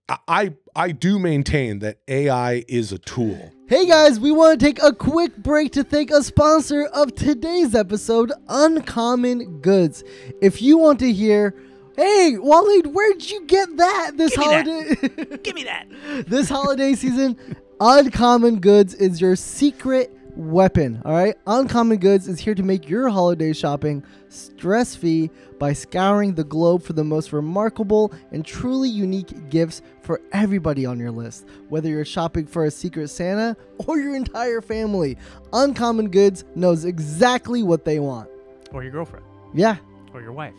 Speaker 3: I do maintain that AI is a tool.
Speaker 2: Hey guys, we want to take a quick break to thank a sponsor of today's episode, Uncommon Goods. If you want to hear, hey, Wahlid, where'd you get that this holiday?
Speaker 1: Give me that.
Speaker 2: This holiday season, Uncommon Goods is your secret weapon, all right? Uncommon Goods is here to make your holiday shopping stress-free by scouring the globe for the most remarkable and truly unique gifts for everybody on your list. Whether you're shopping for a secret Santa or your entire family, Uncommon Goods knows exactly what they want.
Speaker 1: Or your girlfriend.
Speaker 2: Yeah.
Speaker 1: Or your wife.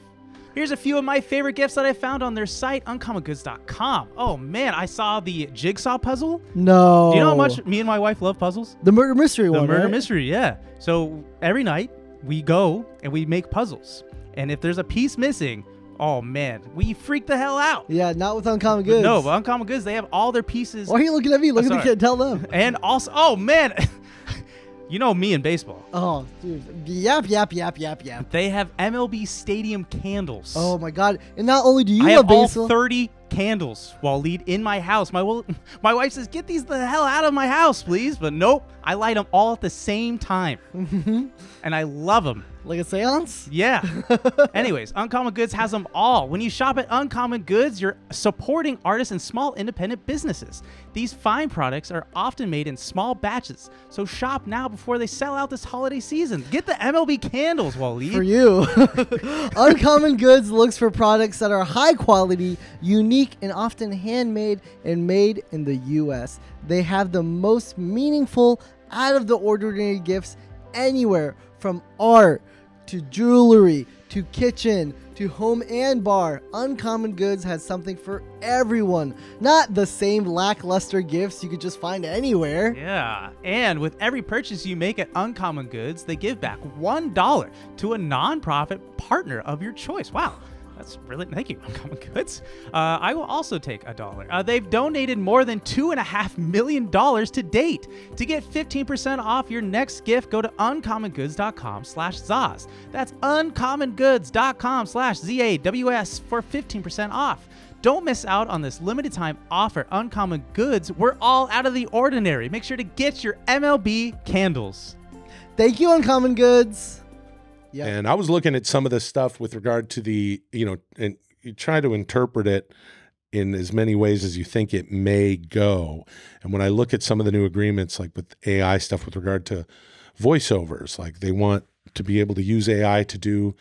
Speaker 1: Here's a few of my favorite gifts that I found on their site, uncommongoods.com. Oh man, I saw the jigsaw puzzle.
Speaker 2: No.
Speaker 1: Do you know how much me and my wife love puzzles?
Speaker 2: The murder mystery one,
Speaker 1: The murder
Speaker 2: right?
Speaker 1: mystery, yeah. So every night we go and we make puzzles. And if there's a piece missing, oh man, we freak the hell out.
Speaker 2: Yeah, not with Uncommon Goods.
Speaker 1: No, but Uncommon Goods, they have all their pieces.
Speaker 2: Why are you looking at me? Look at the kid, tell them.
Speaker 1: And also, oh man, you know me in baseball.
Speaker 2: Oh, dude. Yap.
Speaker 1: They have MLB Stadium candles.
Speaker 2: Oh my God. And not only do you
Speaker 1: I
Speaker 2: love
Speaker 1: have all
Speaker 2: baseball.
Speaker 1: 30 candles, Wahlid, in my house. My wife says, get these the hell out of my house, please. But nope, I light them all at the same time. And I love them.
Speaker 2: Like a seance?
Speaker 1: Yeah. Anyways, Uncommon Goods has them all. When you shop at Uncommon Goods, you're supporting artists and small independent businesses. These fine products are often made in small batches, so shop now before they sell out this holiday season. Get the MLB candles, Wahlid.
Speaker 2: For you. Uncommon Goods looks for products that are high quality, unique, and often handmade and made in the U.S. They have the most meaningful, out of the ordinary gifts anywhere, from art to jewelry to kitchen to home and bar. Uncommon Goods has something for everyone. Not the same lackluster gifts you could just find anywhere.
Speaker 1: Yeah, and with every purchase you make at Uncommon Goods, they give back $1 to a nonprofit partner of your choice. Wow. That's really, thank you, Uncommon Goods. I will also take $1. They've donated more than $2.5 million to date. To get 15% off your next gift, go to uncommongoods.com/Zaz. That's uncommongoods.com/ZAWS for 15% off. Don't miss out on this limited time offer. Uncommon Goods, we're all out of the ordinary. Make sure to get your MLB candles.
Speaker 2: Thank you, Uncommon Goods. Yep.
Speaker 3: And I was looking at some of the stuff with regard to the, and you try to interpret it in as many ways as you think it may go. And when I look at some of the new agreements, like with AI stuff with regard to voiceovers, like they want to be able to use AI to do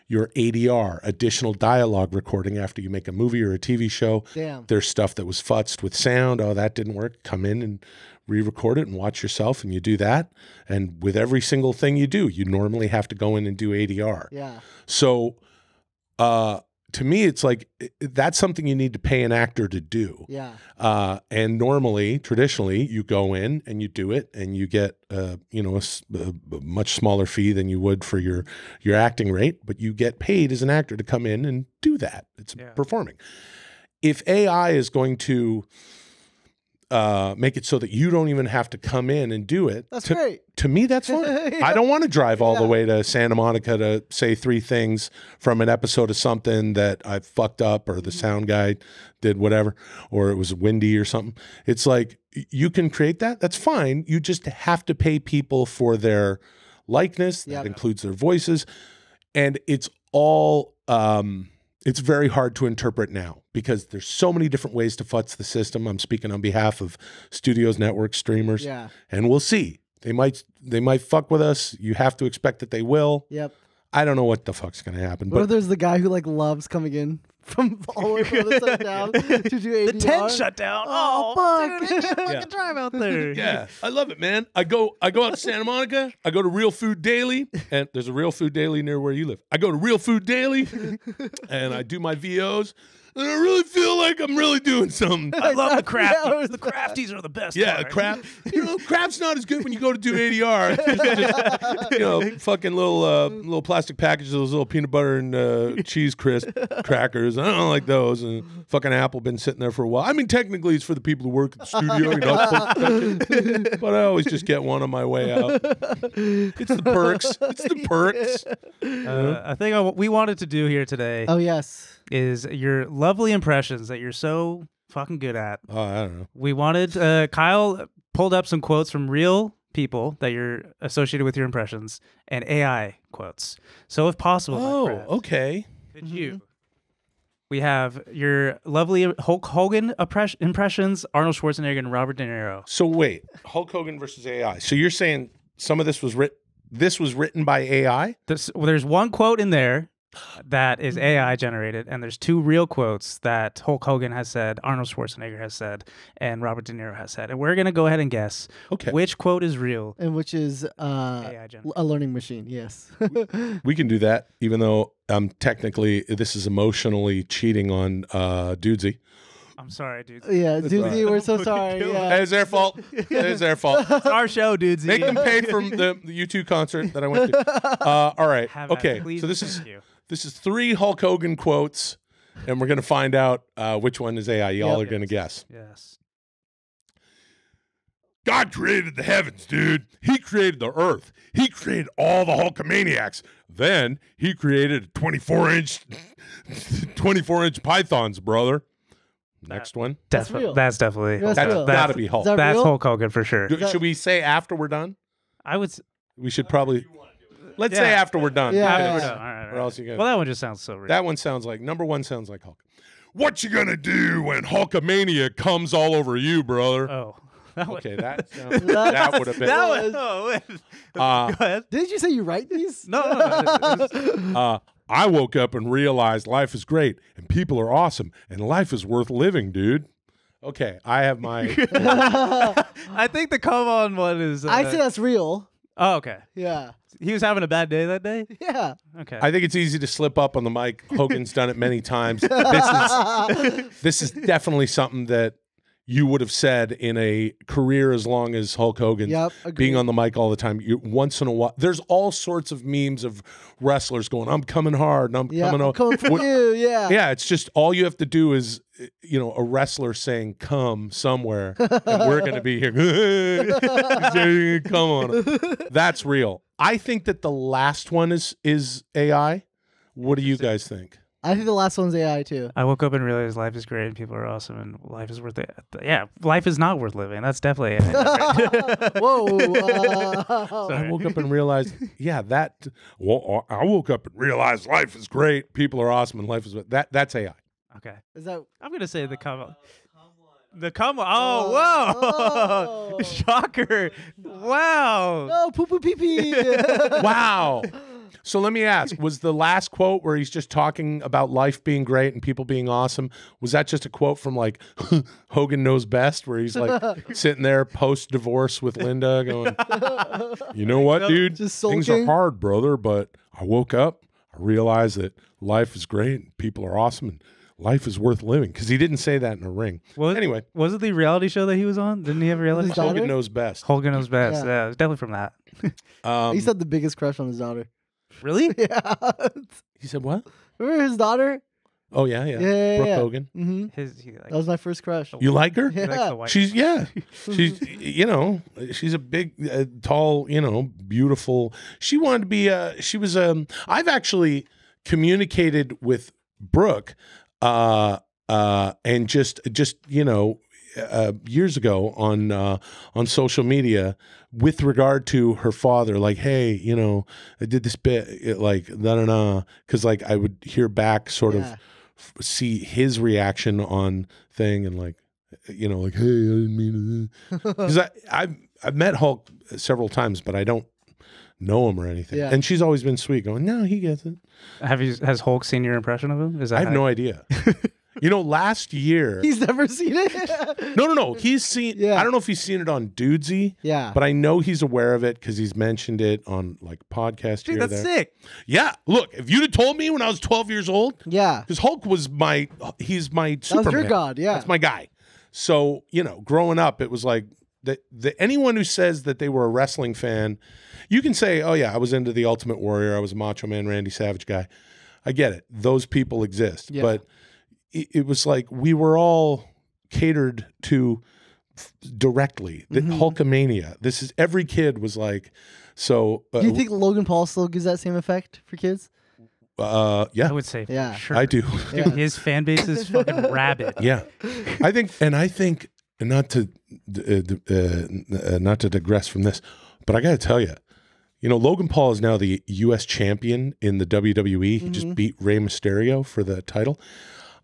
Speaker 3: your ADR, additional dialogue recording after you make a movie or a TV show.
Speaker 2: Damn.
Speaker 3: There's stuff that was futzed with sound. Oh, that didn't work. Come in and re-record it and watch yourself, and you do that. And with every single thing you do, you normally have to go in and do ADR.
Speaker 2: Yeah.
Speaker 3: So to me, it's like that's something you need to pay an actor to do.
Speaker 2: Yeah.
Speaker 3: And normally, traditionally, you go in and you do it, and you get a much smaller fee than you would for your acting rate, but you get paid as an actor to come in and do that. It's performing. If AI is going to make it so that you don't even have to come in and do it.
Speaker 2: That's great.
Speaker 3: To me, that's fine.
Speaker 2: Yeah.
Speaker 3: I don't want to drive all the way to Santa Monica to say 3 things from an episode of something that I fucked up, or the sound guy did whatever, or it was windy or something. It's like, you can create that. That's fine. You just have to pay people for their likeness. That includes their voices. And it's all... it's very hard to interpret now because there's so many different ways to futz the system. I'm speaking on behalf of studios, networks, streamers, and we'll see. They might fuck with us. You have to expect that they will.
Speaker 2: Yep.
Speaker 3: I don't know what the fuck's gonna happen.
Speaker 2: What if there's the guy who loves coming in from all the way from the sundown to do ADR?
Speaker 1: The tent shut down.
Speaker 2: Oh fuck!
Speaker 1: Dude, I can drive out there.
Speaker 3: Yeah, I love it, man. I go out to Santa Monica. I go to Real Food Daily, and there's a Real Food Daily near where you live. I go to Real Food Daily, and I do my VOs. And I really feel like I'm really doing something.
Speaker 1: I love the crafties. The crafties are the best.
Speaker 3: Yeah,
Speaker 1: part.
Speaker 3: Craft's not as good when you go to do ADR. It's just, fucking little plastic packages, those little peanut butter and cheese crisp crackers. I don't like those. And fucking apple been sitting there for a while. I mean, technically it's for the people who work at the studio, but I always just get one on my way out. It's the perks. It's the perks.
Speaker 1: I think what we wanted to do here today.
Speaker 2: Oh yes.
Speaker 1: Is your lovely impressions that you're so fucking good at.
Speaker 3: Oh, I don't know.
Speaker 1: We wanted, Kyle pulled up some quotes from real people that you're associated with your impressions and AI quotes. So if possible,
Speaker 3: okay.
Speaker 1: Could you? We have your lovely Hulk Hogan impressions, Arnold Schwarzenegger and Robert De Niro.
Speaker 3: So wait, Hulk Hogan versus AI. So you're saying some of this was written by AI?
Speaker 1: There's one quote in there that is AI generated, and there's 2 real quotes that Hulk Hogan has said, Arnold Schwarzenegger has said, and Robert De Niro has said. And we're going to go ahead and guess which quote is real.
Speaker 2: And which is
Speaker 1: AI generated.
Speaker 2: A learning machine, yes.
Speaker 3: We can do that, even though technically this is emotionally cheating on Dudesy.
Speaker 1: I'm sorry, dude.
Speaker 2: Yeah, Dudesy, we're so sorry. Yeah.
Speaker 3: It's their fault. It's their fault.
Speaker 1: It's our show, Dudesy.
Speaker 3: Make them pay for the U2 concert that I went to. All right. Okay. So this is 3 Hulk Hogan quotes, and we're going to find out which one is AI. Y'all are going to guess.
Speaker 1: Yes.
Speaker 3: God created the heavens, dude. He created the earth. He created all the Hulkamaniacs. Then he created 24-inch pythons, brother. Next one.
Speaker 2: That's real.
Speaker 1: That's definitely
Speaker 2: That's
Speaker 3: That's
Speaker 2: real.
Speaker 3: got to be Hulk.
Speaker 2: Is that
Speaker 1: that's
Speaker 2: real?
Speaker 1: Hulk Hogan for sure.
Speaker 3: Should we say after we're done?
Speaker 1: I would.
Speaker 3: We should probably. Let's
Speaker 1: Yeah.
Speaker 3: say after we're done.
Speaker 2: Yeah,
Speaker 1: After
Speaker 2: yeah,
Speaker 1: we're
Speaker 2: yeah.
Speaker 1: done. All right, all
Speaker 3: Or
Speaker 1: right.
Speaker 3: else you
Speaker 1: Well, that one just sounds so real.
Speaker 3: That one sounds like number one sounds like Hulk. What you gonna do when Hulkamania comes all over you, brother?
Speaker 1: Oh. That one.
Speaker 3: Okay, that sounds, that would have been.
Speaker 1: That one. Oh, wait. Go ahead.
Speaker 2: Didn't you say you write these?
Speaker 1: No. It's-
Speaker 3: I woke up and realized life is great and people are awesome and life is worth living, dude. Okay, I have my.
Speaker 1: I think the come on one is.
Speaker 2: I say that's real.
Speaker 1: Oh, okay.
Speaker 2: Yeah.
Speaker 1: He was having a bad day that day.
Speaker 2: Yeah.
Speaker 1: Okay.
Speaker 3: I think it's easy to slip up on the mic. Hogan's done it many times. This is definitely something that you would have said in a career as long as Hulk Hogan.
Speaker 2: Yep, agreed.
Speaker 3: Being on the mic all the time. Once in a while, there's all sorts of memes of wrestlers going, "I'm coming hard," and "I'm
Speaker 2: Yeah,
Speaker 3: coming
Speaker 2: I'm
Speaker 3: on."
Speaker 2: coming for you. Yeah.
Speaker 3: Yeah, it's just all you have to do is, a wrestler saying "come" somewhere, and we're going to be here. Come on, that's real. I think that the last one is AI. What do you guys think?
Speaker 2: I think the last one's AI too.
Speaker 1: I woke up and realized life is great and people are awesome and life is worth it. Yeah, life is not worth living. That's definitely it.
Speaker 2: Whoa.
Speaker 3: I woke up and realized, yeah, that. Well, I woke up and realized life is great, people are awesome, and life is that's AI.
Speaker 1: Okay.
Speaker 2: Is that?
Speaker 1: I'm going to say the come on. The come on. Oh, whoa.
Speaker 2: Oh.
Speaker 1: Shocker. Wow.
Speaker 2: No, poo poo pee pee.
Speaker 3: Wow. So let me ask, was the last quote where he's just talking about life being great and people being awesome, was that just a quote from like Hogan Knows Best, where he's like sitting there post-divorce with Linda going, you know what, dude?
Speaker 2: Just
Speaker 3: Things are
Speaker 2: sulking?
Speaker 3: hard, brother, but I woke up, I realized that life is great and people are awesome and life is worth living. Because he didn't say that in a ring. Anyway.
Speaker 1: Was it the reality show that he was on? Didn't he have a reality
Speaker 2: His
Speaker 1: show?
Speaker 2: daughter?
Speaker 3: Hogan Knows Best.
Speaker 1: Hogan Knows Best.
Speaker 2: Yeah.
Speaker 1: Yeah, it was definitely from that.
Speaker 2: He used to have the biggest crush on his daughter.
Speaker 1: Really?
Speaker 2: Yeah.
Speaker 3: He said what?
Speaker 2: Remember his daughter?
Speaker 3: Oh, yeah.
Speaker 2: Yeah.
Speaker 3: Brooke Hogan.
Speaker 2: Mm-hmm.
Speaker 1: Like,
Speaker 2: That was my first crush.
Speaker 3: You like her?
Speaker 1: he likes
Speaker 2: Yeah.
Speaker 1: the white.
Speaker 3: She's she's she's a big, tall, beautiful. She wanted to be. She was. I've actually communicated with Brooke, and just years ago on social media with regard to her father. Like, hey, I did this bit, like because like I would hear back, sort of see his reaction on thing, and like, like, hey, I didn't mean to. Because I've met Hulk several times, but I don't know him or anything.
Speaker 2: Yeah.
Speaker 3: And she's always been sweet, going, no, he gets it.
Speaker 1: Has Hulk seen your impression of him? Is that
Speaker 3: I have no idea. Last year.
Speaker 2: He's never seen it.
Speaker 3: No. He's seen.
Speaker 2: Yeah.
Speaker 3: I don't know if he's seen it on Dudesy.
Speaker 2: Yeah.
Speaker 3: But I know he's aware of it because he's mentioned it on like podcast.
Speaker 1: Dude,
Speaker 3: here or
Speaker 1: that's
Speaker 3: there.
Speaker 1: sick.
Speaker 3: Yeah. Look, if you'd have told me when I was 12 years old,
Speaker 2: Yeah.
Speaker 3: because Hulk was he's my
Speaker 2: That
Speaker 3: Superman.
Speaker 2: was your god. Yeah.
Speaker 3: That's my guy. So, growing up, it was like anyone who says that they were a wrestling fan, you can say, oh, yeah, I was into the Ultimate Warrior. I was a Macho Man Randy Savage guy. I get it. Those people exist.
Speaker 2: Yeah.
Speaker 3: But it was like we were all catered to directly. The Hulkamania. This is every kid was like, so.
Speaker 2: Do you think Logan Paul still gives that same effect for kids?
Speaker 3: Yeah,
Speaker 1: I would say
Speaker 2: Yeah.
Speaker 1: for sure.
Speaker 3: I do.
Speaker 1: Dude, his fan base is fucking rabid.
Speaker 3: Yeah, I think, and not to digress from this, but I got to tell you, Logan Paul is now the U.S. champion in the WWE. He just beat Rey Mysterio for the title.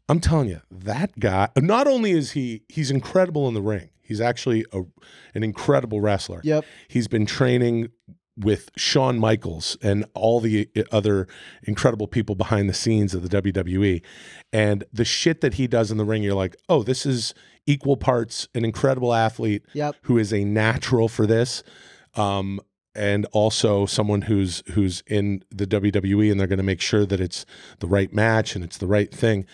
Speaker 3: I'm telling you, that guy. Not only is he's incredible in the ring, he's actually an incredible wrestler.
Speaker 2: Yep.
Speaker 3: He's been training with Shawn Michaels and all the other incredible people behind the scenes of the WWE. And the shit that he does in the ring, you're like, oh, this is equal parts an incredible athlete who is a natural for this. And also someone who's in the WWE, and they're going to make sure that it's the right match and it's the right thing.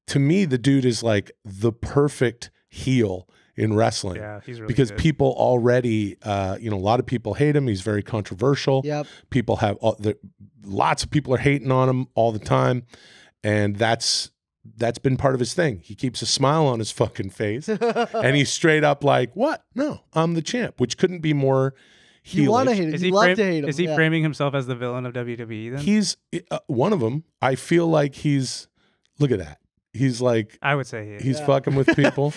Speaker 3: To me, the dude is like the perfect heel in wrestling.
Speaker 1: Yeah, he's really
Speaker 3: because
Speaker 1: good.
Speaker 3: people already, a lot of people hate him. He's very controversial.
Speaker 2: Yep.
Speaker 3: People have lots of people are hating on him all the time, and that's been part of his thing. He keeps a smile on his fucking face, and he's straight up like, "What? No, I'm the champ," which couldn't be more.
Speaker 2: You want to hate him.
Speaker 1: Is
Speaker 2: You
Speaker 1: he
Speaker 2: love to hate him.
Speaker 1: Is he
Speaker 2: yeah.
Speaker 1: framing himself as the villain of WWE then?
Speaker 3: He's one of them. I feel like he's. Look at that. He's like,
Speaker 1: I would say
Speaker 3: he's fucking with people.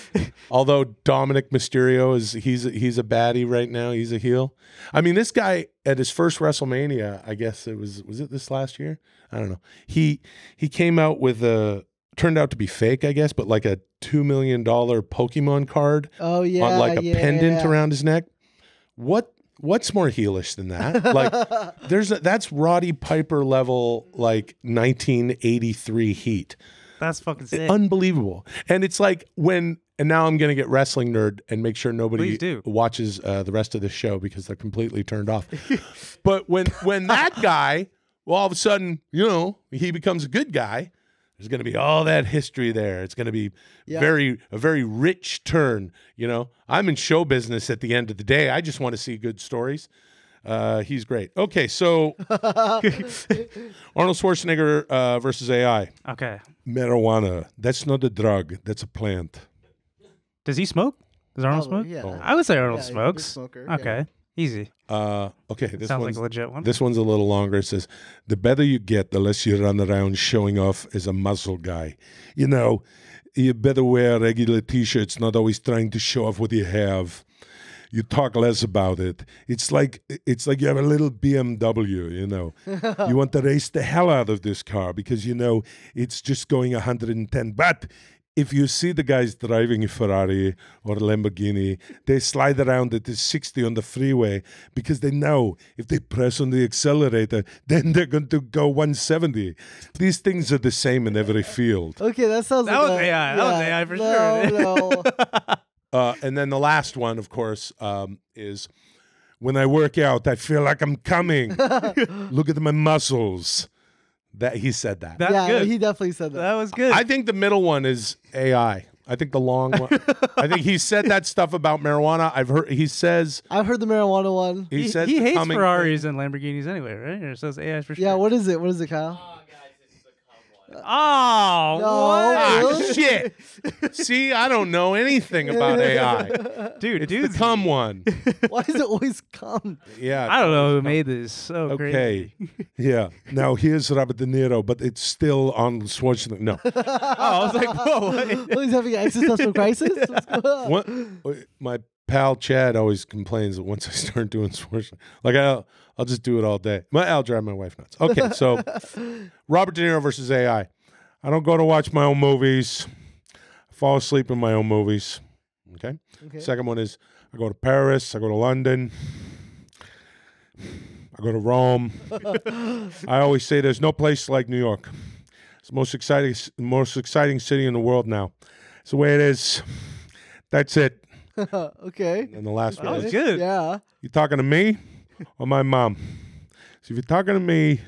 Speaker 3: Although Dominic Mysterio he's a baddie right now. He's a heel. I mean, this guy at his first WrestleMania, I guess was it this last year? I don't know. He came out with turned out to be fake, I guess, but like a $2 million Pokemon card.
Speaker 2: Oh yeah,
Speaker 3: on like a pendant around his neck. What's more heelish than that? Like, that's Roddy Piper level, like 1983 heat.
Speaker 1: That's fucking sick.
Speaker 3: Unbelievable. And it's like and now I'm going to get wrestling nerd and make sure nobody watches the rest of the show because they're completely turned off. But when that guy, well, all of a sudden, he becomes a good guy, there's going to be all that history there. It's going to be a very rich turn. I'm in show business at the end of the day. I just want to see good stories. He's great. Okay, so Arnold Schwarzenegger versus AI.
Speaker 1: Okay.
Speaker 3: Marijuana. That's not a drug. That's a plant.
Speaker 1: Does he smoke? Does Arnold smoke?
Speaker 2: Yeah.
Speaker 1: Oh. I would say Arnold
Speaker 2: He's a
Speaker 1: smokes.
Speaker 2: smoker,
Speaker 1: Okay. Easy.
Speaker 3: Okay. This
Speaker 1: Sounds
Speaker 3: one's
Speaker 1: like a legit one.
Speaker 3: This one's a little longer. It says, the better you get, the less you run around showing off as a muscle guy. You better wear regular T-shirts, not always trying to show off what you have. You talk less about it. It's like you have a little BMW, You want to race the hell out of this car because, it's just going 110. But if you see the guys driving a Ferrari or a Lamborghini, they slide around at 60 on the freeway because they know if they press on the accelerator, then they're going to go 170. These things are the same in every field.
Speaker 2: Okay, that sounds
Speaker 1: that
Speaker 2: like
Speaker 1: was AI. That was AI for sure.
Speaker 2: No.
Speaker 3: And then the last one, of course, is when I work out, I feel like I'm coming. Look at my muscles. That he said that.
Speaker 1: That's good.
Speaker 2: He definitely said that.
Speaker 1: That was good.
Speaker 3: I think the middle one is AI. I think the long one. I think he said that stuff about marijuana. I've heard the
Speaker 2: marijuana one.
Speaker 3: He said
Speaker 1: he hates Ferraris and Lamborghinis anyway, right? Or says AI for sure.
Speaker 2: Yeah, what is it? What is it, Kyle?
Speaker 1: Oh,
Speaker 2: No,
Speaker 1: what?
Speaker 2: really?
Speaker 3: Shit. See, I don't know anything about AI.
Speaker 1: Dude,
Speaker 3: The cum one.
Speaker 2: Why does it always come?
Speaker 3: Yeah.
Speaker 1: I don't know who made this. So
Speaker 3: Okay.
Speaker 1: crazy.
Speaker 3: Yeah. Now here's Robert De Niro, but it's still on Schwarzenegger. No.
Speaker 1: Oh, I was like, whoa. What?
Speaker 2: Oh, he's having an existential crisis? What's going on?
Speaker 3: What, my pal Chad always complains that once I start doing Schwarzenegger, like I'll just do it all day. I'll drive my wife nuts. Okay, so Robert De Niro versus AI. I don't go to watch my own movies. I fall asleep in my own movies. Okay. Second one is I go to Paris. I go to London. I go to Rome. I always say there's no place like New York. It's the most exciting city in the world now. It's the way it is. That's it.
Speaker 2: Okay.
Speaker 3: And the last
Speaker 1: That
Speaker 3: one
Speaker 1: was
Speaker 3: is,
Speaker 1: good.
Speaker 2: Yeah.
Speaker 3: you talking to me or my mom? So if you're talking to me,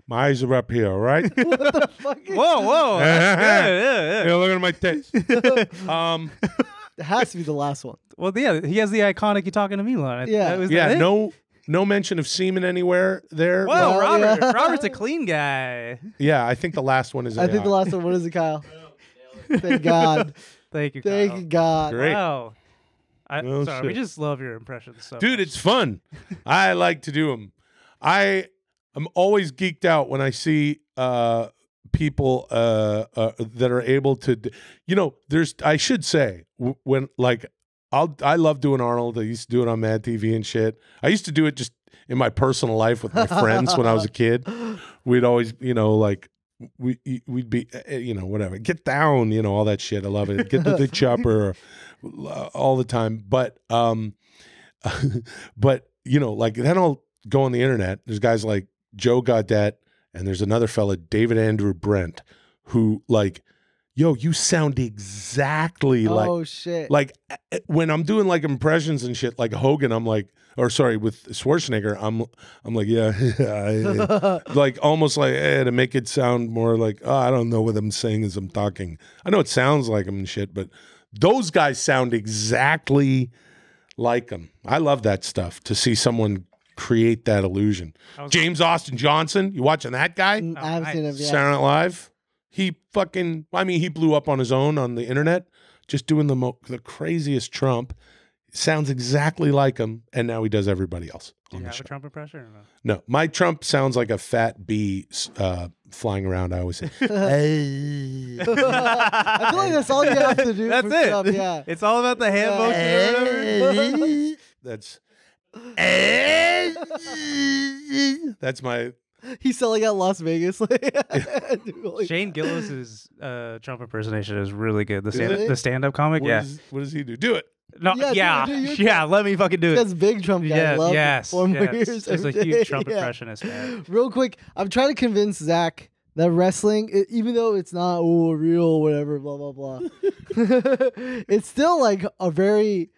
Speaker 3: my eyes are up here, all right?
Speaker 1: Whoa. Yeah.
Speaker 3: You're looking at my tits.
Speaker 2: It has to be the last one.
Speaker 1: Well, yeah, he has the iconic "You talking to me" line.
Speaker 2: Yeah.
Speaker 1: That was
Speaker 3: Yeah,
Speaker 1: it.
Speaker 3: no mention of semen anywhere there.
Speaker 1: Whoa,
Speaker 2: Well,
Speaker 1: Robert.
Speaker 2: yeah.
Speaker 1: Robert's a clean guy.
Speaker 3: Yeah, I think the last one is
Speaker 2: I think the last one. What is it, Kyle? Thank God.
Speaker 1: Thank you,
Speaker 2: Thank
Speaker 1: Kyle.
Speaker 2: you, God.
Speaker 3: Great.
Speaker 1: Wow.
Speaker 3: Oh,
Speaker 1: Sorry, we
Speaker 3: shit.
Speaker 1: just love your impressions. So
Speaker 3: Dude, it's fun. I like to do them. I'm always geeked out when I see people that are able to, I should say when like I love doing Arnold. I used to do it on Mad TV and shit. I used to do it just in my personal life with my friends when I was a kid. We'd always, like we'd be, whatever, get down, all that shit. I love it. Get to the chopper all the time. But, like then I'll go on the internet. There's guys like Joe Gaudette, and there's another fella, David Andrew Brent, who like, yo, you sound exactly like.
Speaker 2: Oh shit.
Speaker 3: Like when I'm doing like impressions and shit, like Hogan, I'm like, or sorry, with Schwarzenegger, I'm like, yeah, like almost like to make it sound more like, oh, I don't know what I'm saying as I'm talking. I know it sounds like him and shit, but those guys sound exactly like him. I love that stuff to see someone create that illusion. James Austin Johnson, you watching that guy?
Speaker 2: I haven't seen it yet.
Speaker 3: Saturday Night Live. He blew up on his own on the internet, just doing the craziest Trump. Sounds exactly like him, and now he does everybody else
Speaker 1: Do
Speaker 3: on
Speaker 1: you
Speaker 3: the
Speaker 1: have
Speaker 3: show.
Speaker 1: a Trump impression or no?
Speaker 3: No, my Trump sounds like a fat bee flying around, I always say,
Speaker 2: I feel like that's all you have to do.
Speaker 1: That's
Speaker 2: for
Speaker 1: it.
Speaker 2: stuff, yeah.
Speaker 1: It's all about the hand motion or whatever.
Speaker 3: That's my.
Speaker 2: He's selling out Las Vegas.
Speaker 1: Shane Gillis's Trump impersonation is really good.
Speaker 2: it?
Speaker 1: The stand-up comic,
Speaker 3: What does he do? Do it.
Speaker 1: No,
Speaker 2: Yeah, do your
Speaker 1: let me fucking do it.
Speaker 2: That's big Trump guy.
Speaker 1: Yeah,
Speaker 2: Love
Speaker 1: yes,
Speaker 2: 4 more
Speaker 1: yes.
Speaker 2: years
Speaker 1: There's a
Speaker 2: every
Speaker 1: huge
Speaker 2: day.
Speaker 1: Trump
Speaker 2: Yeah.
Speaker 1: impressionist, man.
Speaker 2: Real quick, I'm trying to convince Zach that wrestling, even though it's not real, whatever, blah blah blah, it's still like a very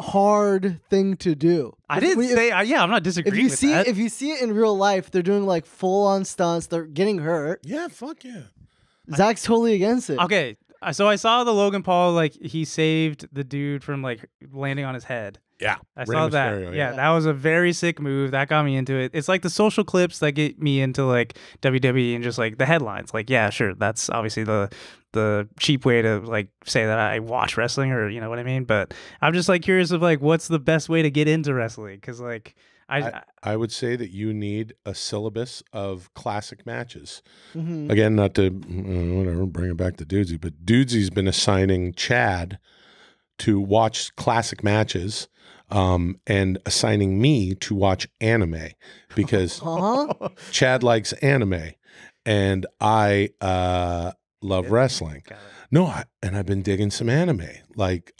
Speaker 2: hard thing to do.
Speaker 1: I didn't say, I'm not
Speaker 2: If
Speaker 1: disagreeing
Speaker 2: you
Speaker 1: with
Speaker 2: see
Speaker 1: that.
Speaker 2: if you see it in real life, they're doing like full on stunts. They're getting hurt.
Speaker 3: Yeah, fuck yeah.
Speaker 2: Zach's totally against it.
Speaker 1: Okay, so I saw the Logan Paul, like, he saved the dude from, like, landing on his head.
Speaker 3: Yeah.
Speaker 1: I
Speaker 3: Rey
Speaker 1: saw that.
Speaker 3: Mysterio,
Speaker 1: Yeah, that was a very sick move. That got me into it. It's like the social clips that get me into, like, WWE and just, like, the headlines. Like, yeah, sure, that's obviously the cheap way to, like, say that I watch wrestling, or, you know what I mean? But I'm just, like, curious of, like, what's the best way to get into wrestling? Because, like,
Speaker 3: I would say that you need a syllabus of classic matches.
Speaker 2: Mhm.
Speaker 3: Again, not to whatever, bring it back to Dudesy, but Dudesy's been assigning Chad to watch classic matches, and assigning me to watch anime because Chad likes anime and I love wrestling. No, and I've been digging some anime. Like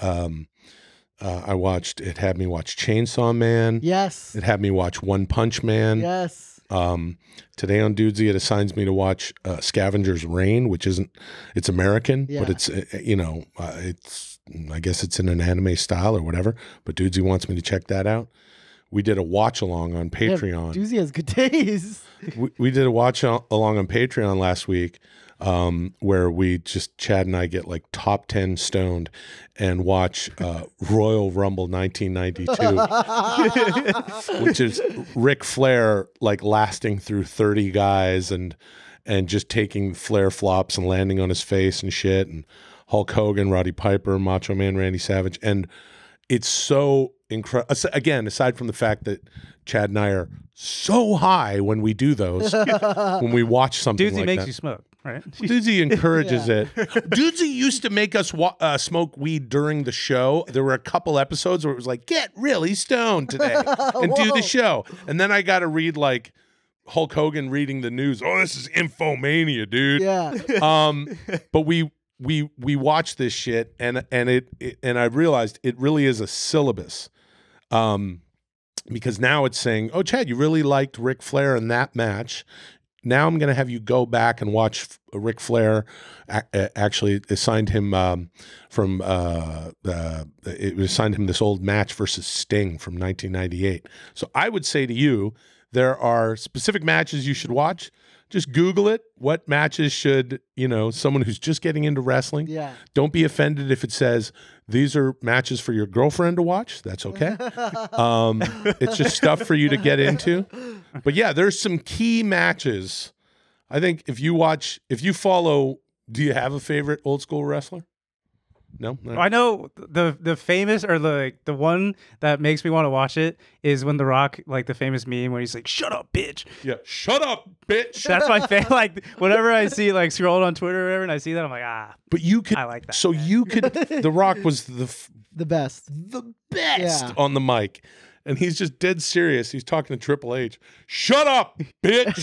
Speaker 3: I watched. It had me watch Chainsaw Man.
Speaker 2: Yes.
Speaker 3: It had me watch One Punch Man.
Speaker 2: Yes.
Speaker 3: Today on Dudesy, it assigns me to watch Scavenger's Reign, which isn't. It's American,
Speaker 2: Yeah.
Speaker 3: but it's it's. I guess it's in an anime style or whatever. But Dudesy wants me to check that out. We did a watch along on Patreon.
Speaker 2: Doozy has good days.
Speaker 3: We did a watch along on Patreon last week, where we just, Chad and I get like top 10 stoned and watch Royal Rumble 1992, which is Ric Flair like lasting through 30 guys and just taking Flair flops and landing on his face and shit, and Hulk Hogan, Roddy Piper, Macho Man Randy Savage, and it's so incredible. Again, aside from the fact that Chad and I are so high when we do those, when we watch something
Speaker 1: Dudesy
Speaker 3: like
Speaker 1: makes
Speaker 3: that.
Speaker 1: you smoke, right?
Speaker 3: Dudesy encourages it. Dudesy used to make us smoke weed during the show. There were a couple episodes where it was like, get really stoned today and do the show. And then I got to read like Hulk Hogan reading the news. Oh, this is Infomania, dude.
Speaker 2: Yeah.
Speaker 3: But we watched this shit and I realized it really is a syllabus. Because now it's saying, oh, Chad, you really liked Ric Flair in that match. Now I'm going to have you go back and watch Ric Flair. Actually, assigned him it assigned him this old match versus Sting from 1998. So I would say to you, there are specific matches you should watch. Just Google it. What matches should, someone who's just getting into wrestling?
Speaker 2: Yeah.
Speaker 3: Don't be offended if it says these are matches for your girlfriend to watch. That's okay. It's just stuff for you to get into. But yeah, there's some key matches. I think if you follow, do you have a favorite old school wrestler? No?
Speaker 1: I know the famous, or the one that makes me want to watch it is when The Rock, like the famous meme where he's like, "Shut up, bitch."
Speaker 3: Yeah, shut up, bitch.
Speaker 1: That's my favorite. Like whenever I see like scroll on Twitter or whatever, and I see that, I'm like,
Speaker 3: But you could.
Speaker 1: I like that.
Speaker 3: So you could. The Rock was the
Speaker 2: best.
Speaker 3: best on the mic. And he's just dead serious. He's talking to Triple H. Shut up, bitch.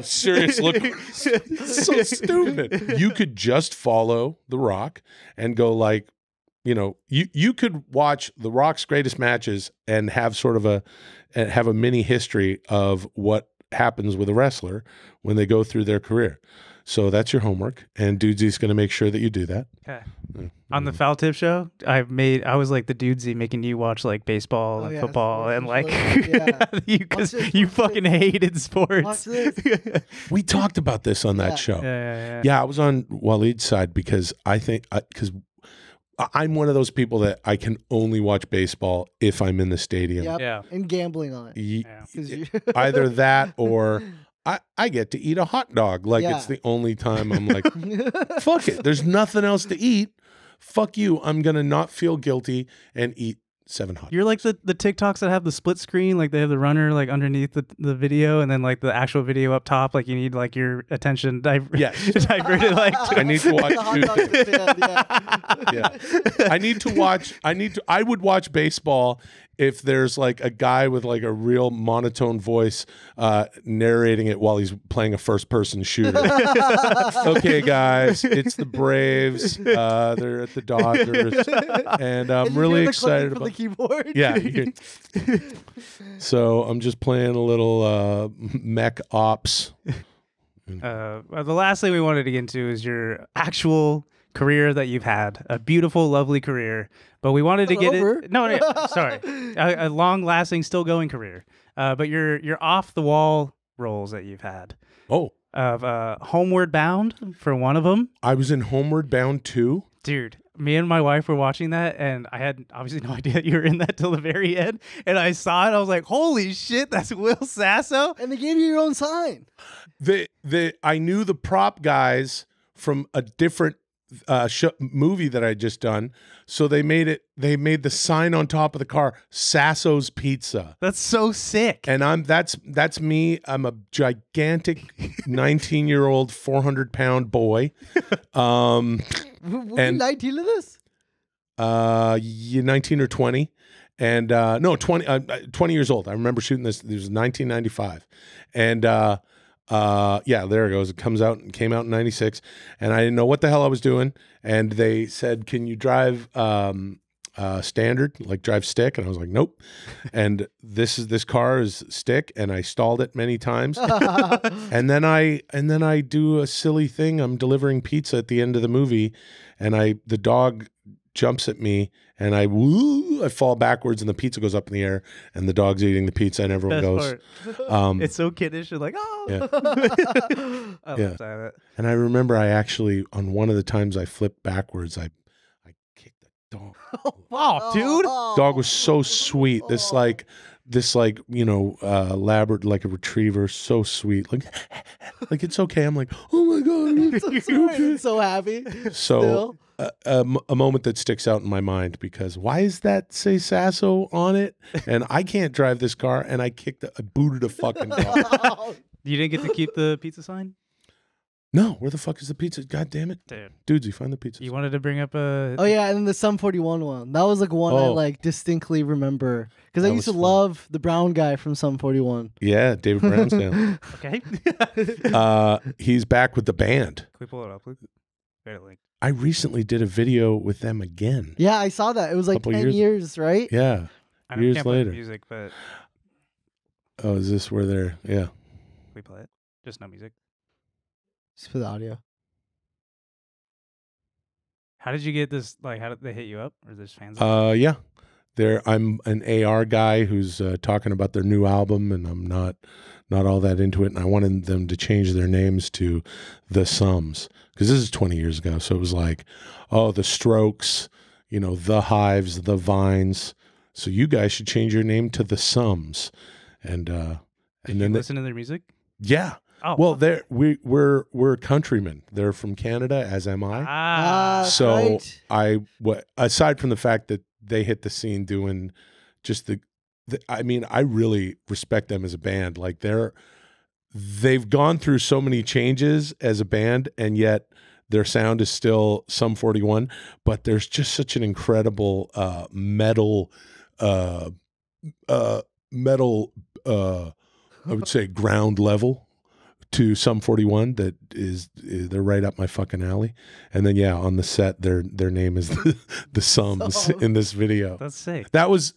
Speaker 3: Serious look. So stupid. You could just follow The Rock and go like, you could watch The Rock's greatest matches and have sort of a mini history of what happens with a wrestler when they go through their career. So that's your homework, and Dudesy's going to make sure that you do that.
Speaker 1: okay. On the Foul Tip show, I was like the Dudesy making you watch like baseball and football and like because you fucking hated sports.
Speaker 2: Watch this.
Speaker 3: We talked about this on that show.
Speaker 1: Yeah.
Speaker 3: I was on Wahlid's side because I think because I'm one of those people that I can only watch baseball if I'm in the stadium.
Speaker 2: Yep.
Speaker 1: Yeah.
Speaker 2: And gambling on it.
Speaker 3: Either that or I get to eat a hot dog. Like it's the only time I'm like, fuck it. There's nothing else to eat. Fuck you. I'm going to not feel guilty and eat 700.
Speaker 1: You're like the TikToks that have the split screen, like they have the runner like underneath the video, and then like the actual video up top. Like you need like your attention
Speaker 3: Yes.
Speaker 1: diverted. Like
Speaker 3: I need to watch.
Speaker 2: The hot dog stand,
Speaker 3: Yeah. I would watch baseball if there's like a guy with like a real monotone voice narrating it while he's playing a first person shooter. Okay, guys, it's the Braves. They're at the Dodgers, and I'm really excited about
Speaker 2: the keyboard.
Speaker 3: Yeah. So I'm just playing a little mech ops.
Speaker 1: the last thing we wanted to get into is your actual career that you've had, a beautiful, lovely career. But we wanted to get it. No, sorry, a long-lasting, still-going career. But your off-the-wall roles that you've had.
Speaker 3: Oh,
Speaker 1: of Homeward Bound for one of them.
Speaker 3: I was in Homeward Bound 2.
Speaker 1: Dude, me and my wife were watching that, and I had obviously no idea you were in that till the very end. And I saw it, I was like, "Holy shit, that's Will Sasso!"
Speaker 2: And they gave you your own sign.
Speaker 3: I knew the prop guys from a different movie that I just done, so they made the sign on top of the car, Sasso's Pizza.
Speaker 1: That's so sick.
Speaker 3: And that's me. I'm a gigantic 19-year-old 400-pound boy.
Speaker 2: Were you 19 of this?
Speaker 3: You 19 or 20. And no, 20 years old. I remember shooting this. This was 1995. And yeah, there it goes. It came out in 96, and I didn't know what the hell I was doing. And they said, "Can you drive standard, like drive stick?" And I was like, "Nope." And this car is stick, and I stalled it many times. and then I do a silly thing. I'm delivering pizza at the end of the movie, and the dog jumps at me, and I fall backwards, and the pizza goes up in the air, and the dog's eating the pizza, and everyone goes.
Speaker 1: It's so kiddish. You're like, oh.
Speaker 3: Yeah.
Speaker 1: I love that.
Speaker 3: And I remember I actually, on one of the times I flipped backwards, I kicked the dog.
Speaker 1: Wow, dude.
Speaker 3: Dog was so sweet. This like Labrador, like a retriever, so sweet. Like it's okay. I'm like, oh my god,
Speaker 2: I'm so happy.
Speaker 3: So a moment that sticks out in my mind, because why is that say Sasso on it? And I can't drive this car, and I booted a fucking dog.
Speaker 1: You didn't get to keep the pizza sign?
Speaker 3: No, where the fuck is the pizza? God damn it. Dudes, you find the pizza.
Speaker 1: You wanted to bring up a...
Speaker 2: Oh, yeah, and then the Sum 41 one. That was like one I like distinctly remember. Because I used to love the brown guy from Sum 41.
Speaker 3: Yeah, David Brownsdale.
Speaker 1: Okay.
Speaker 3: He's back with the band.
Speaker 1: Can we pull it up, please? Better link.
Speaker 3: I recently did a video with them again.
Speaker 2: Yeah, I saw that. It was like 10 years, right?
Speaker 3: Yeah.
Speaker 1: I
Speaker 3: years
Speaker 1: can't
Speaker 3: later.
Speaker 1: Play music, but...
Speaker 3: Oh, is this where they're... Yeah.
Speaker 1: Can we play it? Just no music.
Speaker 2: Just for the audio.
Speaker 1: How did you get this? Like, how did they hit you up? Or there's fans?
Speaker 3: Yeah. I'm an AR guy who's talking about their new album, and I'm not all that into it. And I wanted them to change their names to The Sums, because this is 20 years ago. So it was like, oh, The Strokes, The Hives, The Vines. So you guys should change your name to The Sums. And
Speaker 1: did you listen to their music?
Speaker 3: Yeah.
Speaker 1: Oh,
Speaker 3: well, we're countrymen. They're from Canada, as am I. So
Speaker 2: right.
Speaker 3: Aside from the fact that they hit the scene doing just I mean, I really respect them as a band. Like they've gone through so many changes as a band, and yet their sound is still Sum 41. But there's just such an incredible metal. I would say ground level to Sum 41 that they're right up my fucking alley. And then on the set their name is the Sums in this video.
Speaker 1: That's sick.
Speaker 3: That was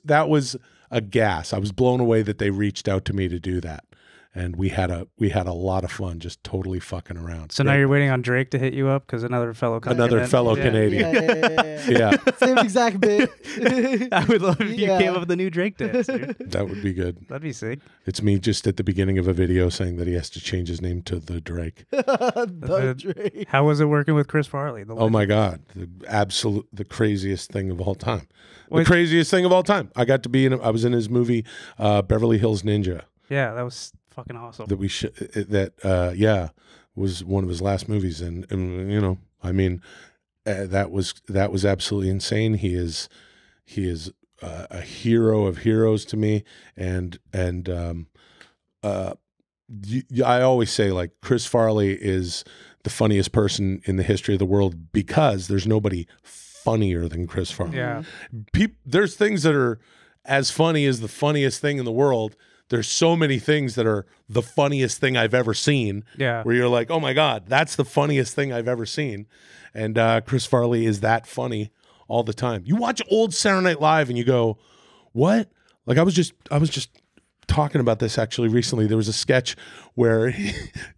Speaker 3: a gas. I was blown away that they reached out to me to do that. And we had a lot of fun just totally fucking around.
Speaker 1: So now you're waiting on Drake to hit you up because another fellow Canadian.
Speaker 3: Yeah.
Speaker 2: Same exact bit.
Speaker 1: I would love if you came up with a new Drake dance, dude.
Speaker 3: That would be good.
Speaker 1: That'd be sick.
Speaker 3: It's me just at the beginning of a video saying that he has to change his name to the Drake.
Speaker 2: The Drake.
Speaker 1: How was it working with Chris Farley?
Speaker 3: Oh my God, the craziest thing of all time. The craziest thing of all time. I got to be I was in his movie Beverly Hills Ninja.
Speaker 1: Yeah, that was fucking awesome.
Speaker 3: That was one of his last movies, and I mean, that was absolutely insane. He is a hero of heroes to me, and I always say, like, Chris Farley is the funniest person in the history of the world because there's nobody funnier than Chris Farley.
Speaker 1: Yeah.
Speaker 3: There's things that are as funny as the funniest thing in the world. There's so many things that are the funniest thing I've ever seen.
Speaker 1: Yeah.
Speaker 3: Where you're like, oh my God, that's the funniest thing I've ever seen. And Chris Farley is that funny all the time. You watch old Saturday Night Live and you go, what? Like I was just talking about this actually recently. There was a sketch where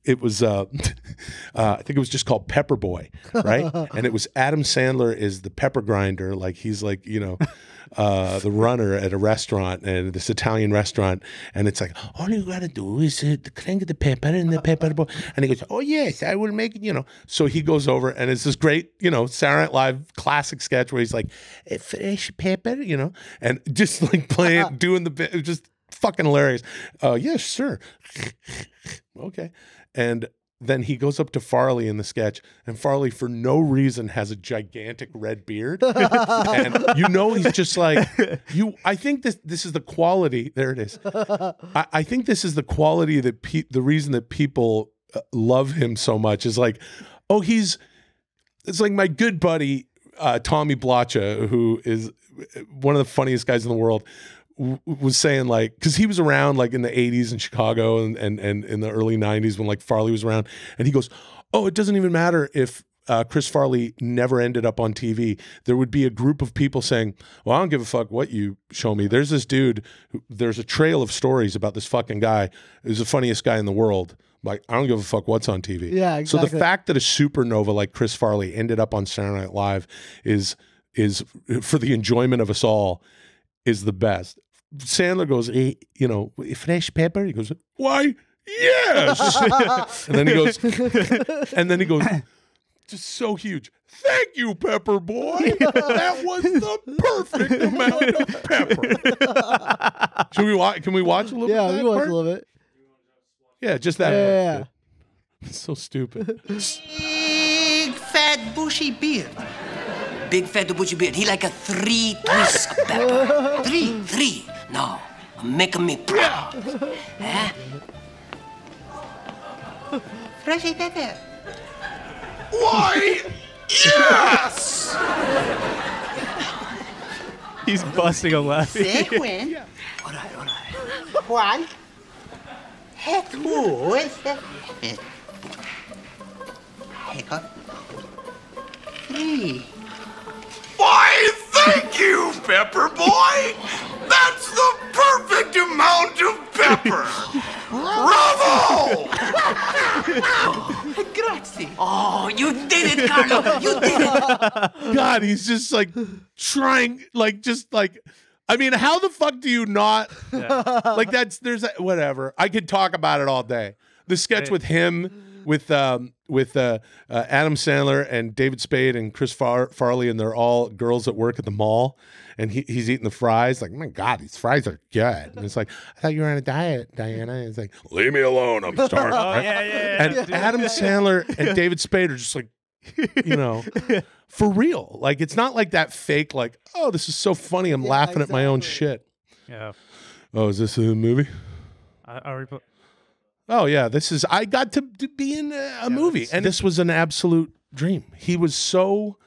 Speaker 3: it was I think it was just called Pepper Boy, right? And it was Adam Sandler is the pepper grinder, like he's like, you know, the runner at a restaurant, and this Italian restaurant, and it's like, all you gotta do is crank the pepper and the pepper boy, and he goes, oh yes, I will make it, you know. So he goes over, and it's this great, you know, Saturday Night Live classic sketch where he's like, fresh pepper, you know, and just like playing, doing the bit, just fucking hilarious. Yes, sir. Okay. And then he goes up to Farley in the sketch, and Farley, for no reason, has a gigantic red beard. And you know he's just like, I think this is the quality. There it is. I think this is the quality that the reason that people love him so much is like, oh, it's like my good buddy, Tommy Blacha, who is one of the funniest guys in the world, was saying, like, because he was around like in the 80s in Chicago and in the early 90s when like Farley was around, and he goes, oh, it doesn't even matter if Chris Farley never ended up on TV. There would be a group of people saying, well, I don't give a fuck what you show me. There's this dude, there's a trail of stories about this fucking guy who's the funniest guy in the world. Like, I don't give a fuck what's on TV.
Speaker 2: Yeah, exactly.
Speaker 3: So the fact that a supernova like Chris Farley ended up on Saturday Night Live is for the enjoyment of us all is the best. Sandler goes, hey, you know, fresh pepper. He goes, why? Yes. and then he goes, just so huge. Thank you, Pepper Boy. That was the perfect amount of pepper. Can we watch a little bit?
Speaker 2: Yeah,
Speaker 3: of
Speaker 2: we
Speaker 3: that
Speaker 2: watch
Speaker 3: part?
Speaker 2: a little bit.
Speaker 3: Yeah, just that.
Speaker 2: Yeah.
Speaker 3: Part. It's so stupid.
Speaker 4: Big fat bushy beard. Big fat bushy beard. He like a 3 twist pepper. Three. No, making me proud. Eh? Freshy pepper.
Speaker 3: Why? Yes.
Speaker 1: He's busting a laughing.
Speaker 4: Say when. All right. One. Two. Hiccup. 3.
Speaker 3: Why, thank you, Pepper Boy. That's the perfect amount of pepper. Bravo!
Speaker 4: Grazie. Oh, you did it, Carlo. You did it.
Speaker 3: God, he's just like trying, like, just like, I mean, how the fuck do you not, like, whatever. I could talk about it all day. The sketch with him, with Adam Sandler and David Spade and Chris Farley, and they're all girls that work at the mall, and he's eating the fries. Like, my God, these fries are good. And it's like, I thought you were on a diet, Diana. And it's like, leave me alone, I'm starving.
Speaker 1: Oh,
Speaker 3: right?
Speaker 1: yeah.
Speaker 3: And Adam Sandler and David Spade are just like, you know, for real. Like, it's not like that fake, like, oh, this is so funny, I'm laughing at my own shit.
Speaker 1: Yeah.
Speaker 3: Oh, is this a movie? Oh yeah, I got to be in a movie, and this was an absolute dream. He was so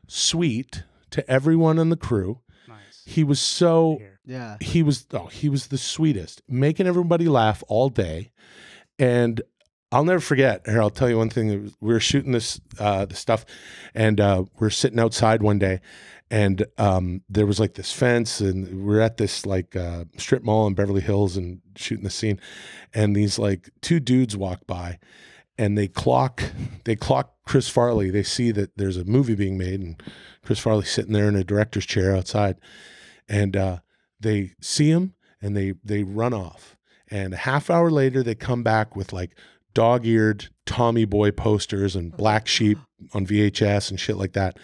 Speaker 3: sweet to everyone in the crew.
Speaker 1: Nice.
Speaker 3: He was so
Speaker 2: Yeah.
Speaker 3: he was the sweetest, making everybody laugh all day. And I'll never forget. Here, I'll tell you one thing. We were shooting this the stuff, and we're sitting outside one day, and there was like this fence, and we're at this like strip mall in Beverly Hills and shooting the scene, and these like 2 dudes walk by, and they clock Chris Farley. They see that there's a movie being made, and Chris Farley's sitting there in a director's chair outside, and they see him, and they run off. And a half hour later, they come back with like dog-eared Tommy Boy posters and Black Sheep on VHS and shit like that.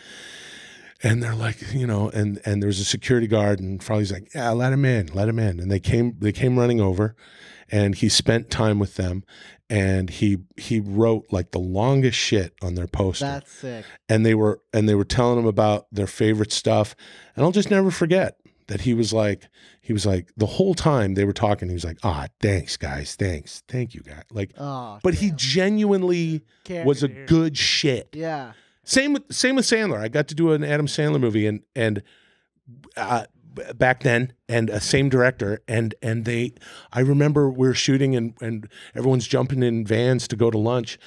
Speaker 3: And they're like, you know, and there's a security guard, and Farley's like, yeah, let him in. And they came running over, and he spent time with them, and he wrote like the longest shit on their poster.
Speaker 2: That's sick.
Speaker 3: And they were telling him about their favorite stuff, and I'll just never forget. that he was like the whole time they were talking, he was like, thanks guys, thank you guys. Like, but he genuinely was a good shit.
Speaker 2: Yeah.
Speaker 3: Same with Sandler. I got to do an Adam Sandler movie and back then, and same director, and I remember we were shooting and everyone's jumping in vans to go to lunch,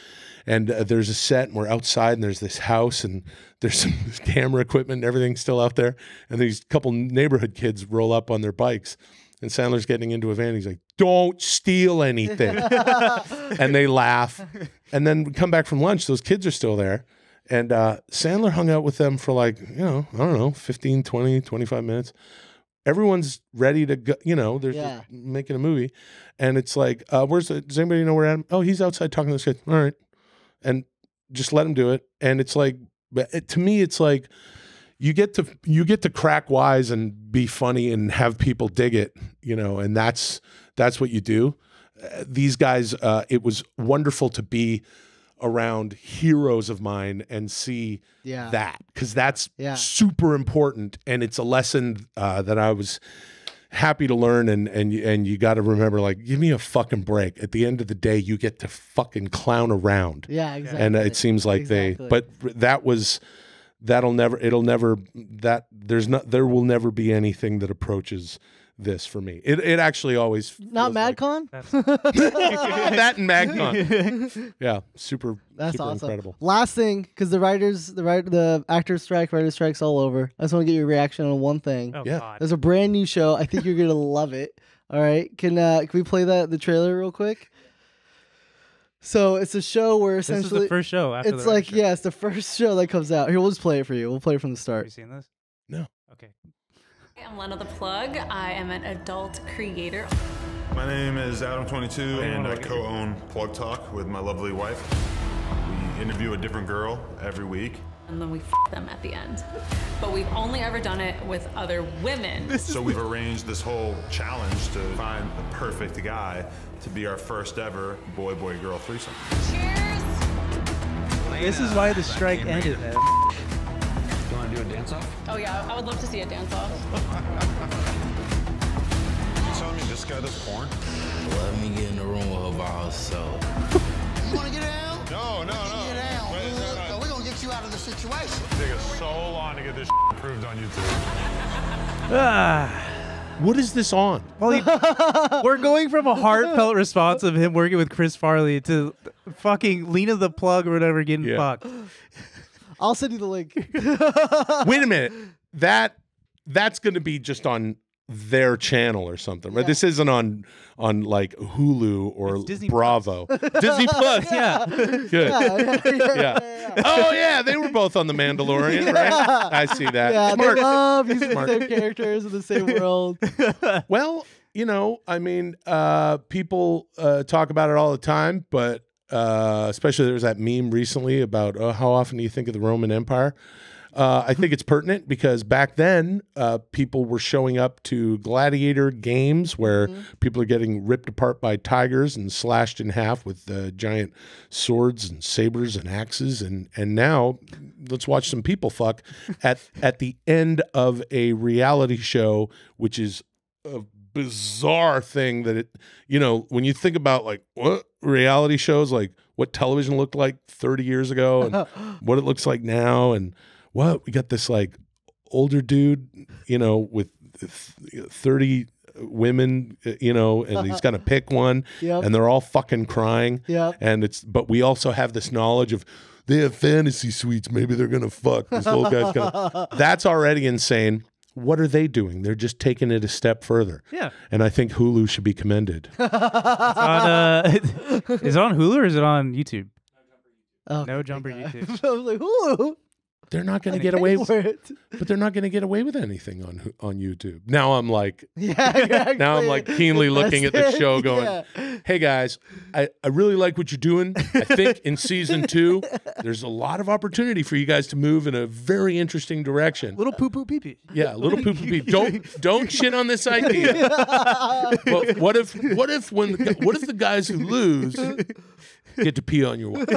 Speaker 3: and there's a set and we're outside and there's this house and there's some camera equipment and everything's still out there, and these couple neighborhood kids roll up on their bikes and Sandler's getting into a van. He's like, don't steal anything. And they laugh, and then we come back from lunch, those kids are still there. And Sandler hung out with them for like, I don't know, 15, 20, 25 minutes. Everyone's ready to go, they're just making a movie. And it's like, does anybody know where Adam? Oh, he's outside talking to this kid. All right. And just let him do it. And it's like, to me, it's like, you get to crack wise and be funny and have people dig it, and that's what you do. These guys, it was wonderful to be around heroes of mine and see that, because that's super important, and it's a lesson that I was happy to learn, and you got to remember, like, give me a fucking break. At the end of the day, you get to fucking clown around.
Speaker 2: Yeah, exactly.
Speaker 3: And it seems like there will never be anything that approaches this for me. It actually always
Speaker 2: not MadCon.
Speaker 3: That and MadCon. Yeah, super.
Speaker 2: That's
Speaker 3: super
Speaker 2: awesome.
Speaker 3: incredible.
Speaker 2: Last thing, because the actors strike, writers strikes all over. I just want to get your reaction on one thing.
Speaker 1: Oh,
Speaker 3: Yeah.
Speaker 1: God.
Speaker 2: There's a brand new show. I think you're gonna love it. All right, can we play the trailer real quick? So it's a show where essentially
Speaker 1: This is the first show. After
Speaker 2: it's
Speaker 1: the
Speaker 2: like
Speaker 1: show.
Speaker 2: it's the first show that comes out. Here, we'll just play it for you. We'll play it from the
Speaker 1: Have
Speaker 2: start.
Speaker 1: you seen this?
Speaker 3: No.
Speaker 1: Okay.
Speaker 5: I'm Lena the Plug. I am an adult creator.
Speaker 6: My name is Adam22, and I co-own Plug Talk with my lovely wife. We interview a different girl every week.
Speaker 5: And then we f them at the end. But we've only ever done it with other women.
Speaker 6: So we've arranged this whole challenge to find the perfect guy to be our first ever boy-boy-girl threesome.
Speaker 5: Cheers!
Speaker 1: This is why the strike ended, man.
Speaker 7: You want to do a dance-off?
Speaker 5: Oh yeah, I would love to see a dance-off.
Speaker 6: You telling me this guy does porn?
Speaker 7: Let me get in the room with her by herself.
Speaker 8: You want to get down?
Speaker 6: No.
Speaker 8: Get down.
Speaker 6: Wait, no.
Speaker 8: So we're going to get you out of the situation.
Speaker 6: Take us so long to get this approved on YouTube.
Speaker 3: What is this on?
Speaker 1: Well, we're going from a heartfelt response of him working with Chris Farley to fucking Lena the Plug or whatever getting fucked.
Speaker 2: I'll send you the link.
Speaker 3: Wait a minute. That's going to be just on their channel or something, right?
Speaker 2: Yeah.
Speaker 3: This isn't on like Hulu or
Speaker 1: It's Disney
Speaker 3: Bravo. Disney Plus, yeah. Good. Yeah. Oh yeah, they were both on The Mandalorian, right? I see that.
Speaker 2: Yeah,
Speaker 3: Smart.
Speaker 2: they love using the
Speaker 3: Smart.
Speaker 2: same characters in the same world.
Speaker 3: Well, I mean, people talk about it all the time, but especially there was that meme recently about how often do you think of the Roman Empire? I think it's pertinent because back then people were showing up to gladiator games where people are getting ripped apart by tigers and slashed in half with giant swords and sabers and axes, and now let's watch some people fuck at the end of a reality show, which is a bizarre thing that it, when you think about like what reality shows, like what television looked like 30 years ago and what it looks like now, and we got this like older dude, with 30 women, and he's gonna pick one, and they're all fucking crying, but we also have this knowledge of they have fantasy suites, maybe they're gonna fuck, this old guy's gonna. That's already insane. What are they doing? They're just taking it a step further. Yeah. And I think Hulu should be commended.
Speaker 1: Is it on Hulu or is it on YouTube? No Jumper YouTube.
Speaker 2: I was like, Hulu.
Speaker 3: They're not going to get away with it, but they're not going to get away with anything on YouTube. Now I'm like, now I'm like keenly looking at the show, going, "Hey guys, I really like what you're doing. I think in season 2, there's a lot of opportunity for you guys to move in a very interesting direction.
Speaker 1: Little poo poo pee pee.
Speaker 3: Yeah, little poo poo pee. Don't shit on this idea. But what if the guys who lose get to pee on your wife.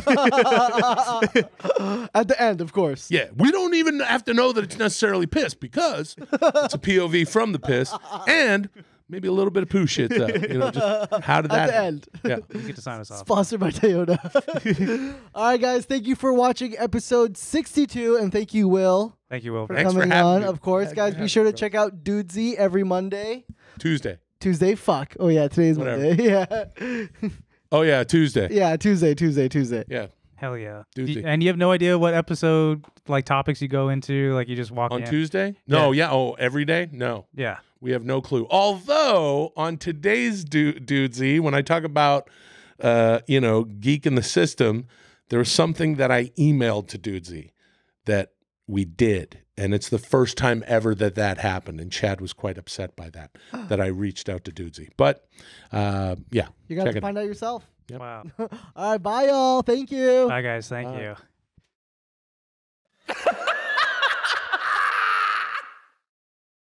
Speaker 2: At the end, of course.
Speaker 3: Yeah, we don't even have to know that it's necessarily piss because it's a POV from the piss and maybe a little bit of poo shit though. You know, just how did that
Speaker 2: At the end.
Speaker 3: Yeah.
Speaker 1: You get to sign us off.
Speaker 2: Sponsored by Toyota. All right, guys. Thank you for watching episode 62, and thank you, Will,
Speaker 1: Thank you, Will.
Speaker 2: for
Speaker 3: Thanks for
Speaker 2: coming
Speaker 3: having
Speaker 2: on.
Speaker 3: me.
Speaker 2: Of course, guys. Be sure to check out Dudesy every Monday.
Speaker 3: Tuesday.
Speaker 2: Tuesday. Fuck. Oh yeah, today's
Speaker 3: Whatever.
Speaker 2: Monday. Yeah.
Speaker 3: Oh yeah, Tuesday.
Speaker 2: Yeah. Tuesday.
Speaker 3: Yeah.
Speaker 1: Hell yeah.
Speaker 3: Dudesy.
Speaker 1: And you have no idea what episode, like, topics you go into? Like, you just walk
Speaker 3: On
Speaker 1: in?
Speaker 3: Tuesday? No, yeah. Oh, every day? No.
Speaker 1: Yeah.
Speaker 3: We have no clue. Although on today's Dudesy, when I talk about geek in the system, there was something that I emailed to Dudesy that we did. And it's the first time ever that happened. And Chad was quite upset by that I reached out to Dudesy. But yeah.
Speaker 2: You got
Speaker 3: check
Speaker 2: to
Speaker 3: it
Speaker 2: find out yourself.
Speaker 3: Yep.
Speaker 1: Wow.
Speaker 2: All right. Bye, y'all. Thank you.
Speaker 1: Bye, guys. Thank you.